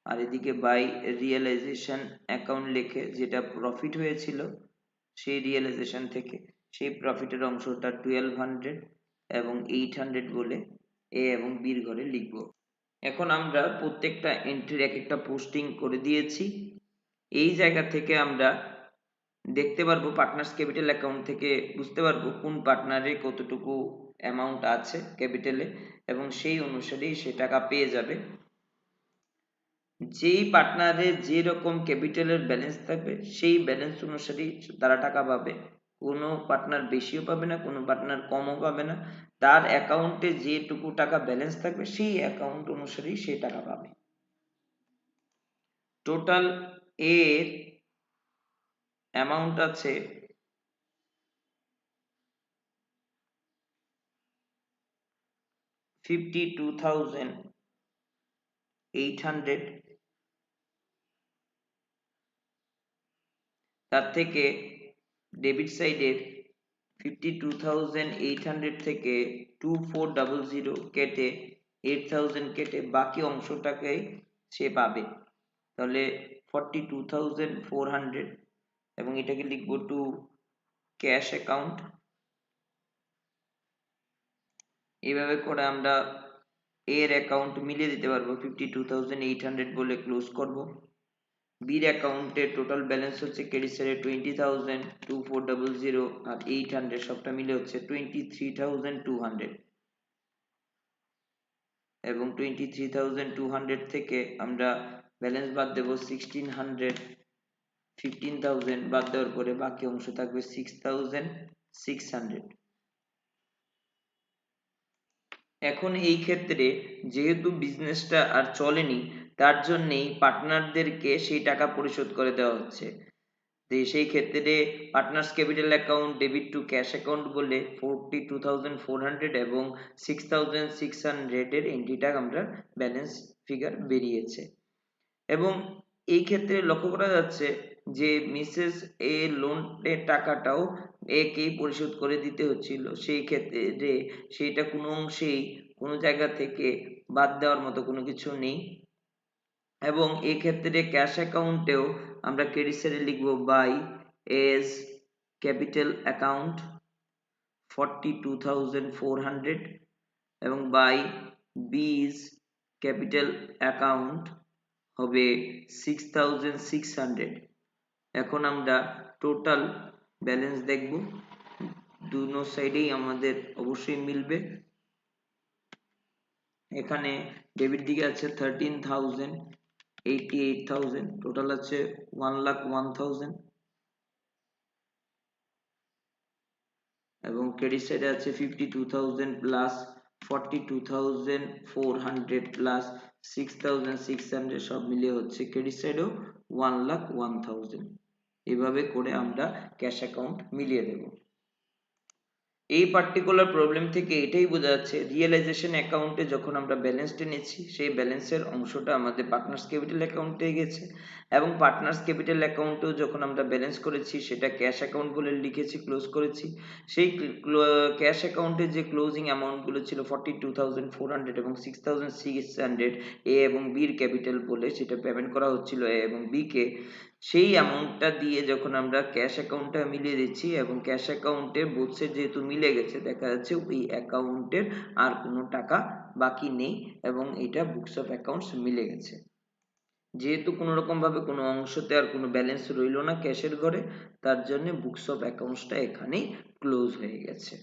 আর এদিকে বাই রিয়েলাইজেশন অ্যাকাউন্ট লিখে যেটা প্রফিট হয়েছিল সেই রিয়েলাইজেশন থেকে সেই প্রফিটের অংশটা 1200 এবং 800 বলে এ এবং বির ঘরে লিখব। এখন আমরা প্রত্যেকটা এন্ট্রির এক একটা পোস্টিং করে দিয়েছি। এই জায়গা থেকে আমরা দেখতে পারবো পার্টনার্স ক্যাপিটাল অ্যাকাউন্ট থেকে বুঝতে পারবো কোন পার্টনারে কতটুকু অ্যামাউন্ট আছে ক্যাপিটালে এবং সেই অনুসারেই সে টাকা পেয়ে যাবে। যেই পার্টনারের যেরকম ক্যাপিটালের ব্যালেন্স থাকবে সেই ব্যালেন্স অনুসারেই তারা টাকা পাবে। কোনো পার্টনার বেশিও পাবে না, কোনো পার্টনার কমও পাবে না। তার অ্যাকাউন্টে যেটুকু টাকা ব্যালেন্স থাকবে সেই অ্যাকাউন্ট অনুসারেই সে টাকা পাবে। টোটাল এর অ্যামাউন্ট আছে 52,800। তার থেকে ডেবিট সাইডের 52,800 থেকে 2400 কেটে 8000 কেটে বাকি অংশটাকে সে পাবে। তাহলে 42,400 এবং এটাকে লিখবো টু ক্যাশ অ্যাকাউন্ট। এইভাবে করে আমরা এর অ্যাকাউন্ট মিলিয়ে দিতে পারবো। 52,800 বলে ক্লোজ করব। বির অ্যাকাউন্টে টোটাল ব্যালেন্স হচ্ছে ক্রেডিট সাইডে 20,000, 2400 আর 800 সবটা মিলে হচ্ছে 23,200 এবং 23,200 থেকে আমরা ব্যালেন্স বাদ দেব 1600। 15,000 বাদ দেওয়ার পরে বাকি অংশ থাকবে 6,600। এখন এই ক্ষেত্রে যেহেতু বিজনেসটা আর চলেনি তার জন্যেই পার্টনারদেরকে সেই টাকা পরিশোধ করে দেওয়া হচ্ছে। সেই ক্ষেত্রে partners capital account debit to cash account বলে 42,400 এবং 6,600 এর এন্ট্রিটা আমরা ব্যালেন্স ফিগার বেরিয়েছে। এবং এই ক্ষেত্রে লক্ষ্য করা যাচ্ছে যে মিসেস এ লোনের টাকাটাও একেই পরিশোধ করে দিতে হচ্ছিল। সেই ক্ষেত্রে সেইটা কোনো অংশেই কোনো জায়গা থেকে বাদ দেওয়ার মতো কোনো কিছু নেই। এবং এই ক্ষেত্রে ক্যাশ অ্যাকাউন্টেও আমরা ক্রেডিট সাইডে লিখবো বাই এজ ক্যাপিটাল অ্যাকাউন্ট 42,400 এবং বাই বিজ ক্যাপিটাল অ্যাকাউন্ট হবে 6,600। এখন আমরা টোটাল ব্যালেন্স দেখব, দুনো সাইডেই আমাদের অবশ্যই মিলবে। এখানে ডেবিট দিকে আছে 13,000, 88,000, টোটাল আছে 1,01,000 এবং ক্রেডিট সাইডে আছে 52,000 প্লাস 42,400 প্লাস 6,600 সব মিলিয়ে হচ্ছে ক্রেডিট সাইডেও 1,01,000। এভাবে করে আমরা ক্যাশ অ্যাকাউন্ট মিলিয়ে দেব। এই পার্টিকুলার প্রবলেম থেকে এটাই বোঝা যাচ্ছে রিয়েলাইজেশন অ্যাকাউন্টে যখন আমরা ব্যালেন্স টেনেছি সেই ব্যালেন্সের অংশটা আমাদের পার্টনার্স ক্যাপিটাল অ্যাকাউন্টে গেছে এবং পার্টনার্স ক্যাপিটাল অ্যাকাউন্টেও যখন আমরা ব্যালেন্স করেছি সেটা ক্যাশ অ্যাকাউন্ট বলে লিখেছি, ক্লোজ করেছি। সেই ক্যাশ অ্যাকাউন্টে যে ক্লোজিং অ্যামাউন্টগুলো ছিল 42,400 এবং 6,600 এ এবং বির ক্যাপিটাল বলে সেটা পেমেন্ট করা হচ্ছিল এ এবং বি কে। সেই অ্যামাউন্টটা দিয়ে যখন আমরা ক্যাশ অ্যাকাউন্টটা মিলিয়ে দিচ্ছি এবং ক্যাশ অ্যাকাউন্টে বোথ সাইড যেহেতু মিলে গেছে দেখা যাচ্ছে ওই অ্যাকাউন্টের আর কোনো টাকা বাকি নেই এবং এটা বুকস অফ অ্যাকাউন্টস মিলে গেছে। যেহেতু কোনো রকম ভাবে কোনো অংশতে আর কোনো ব্যালেন্স রইল না ক্যাশের ঘরে, তার জন্য বুকস অফ অ্যাকাউন্টসটা এখানেই ক্লোজ হয়ে গেছে।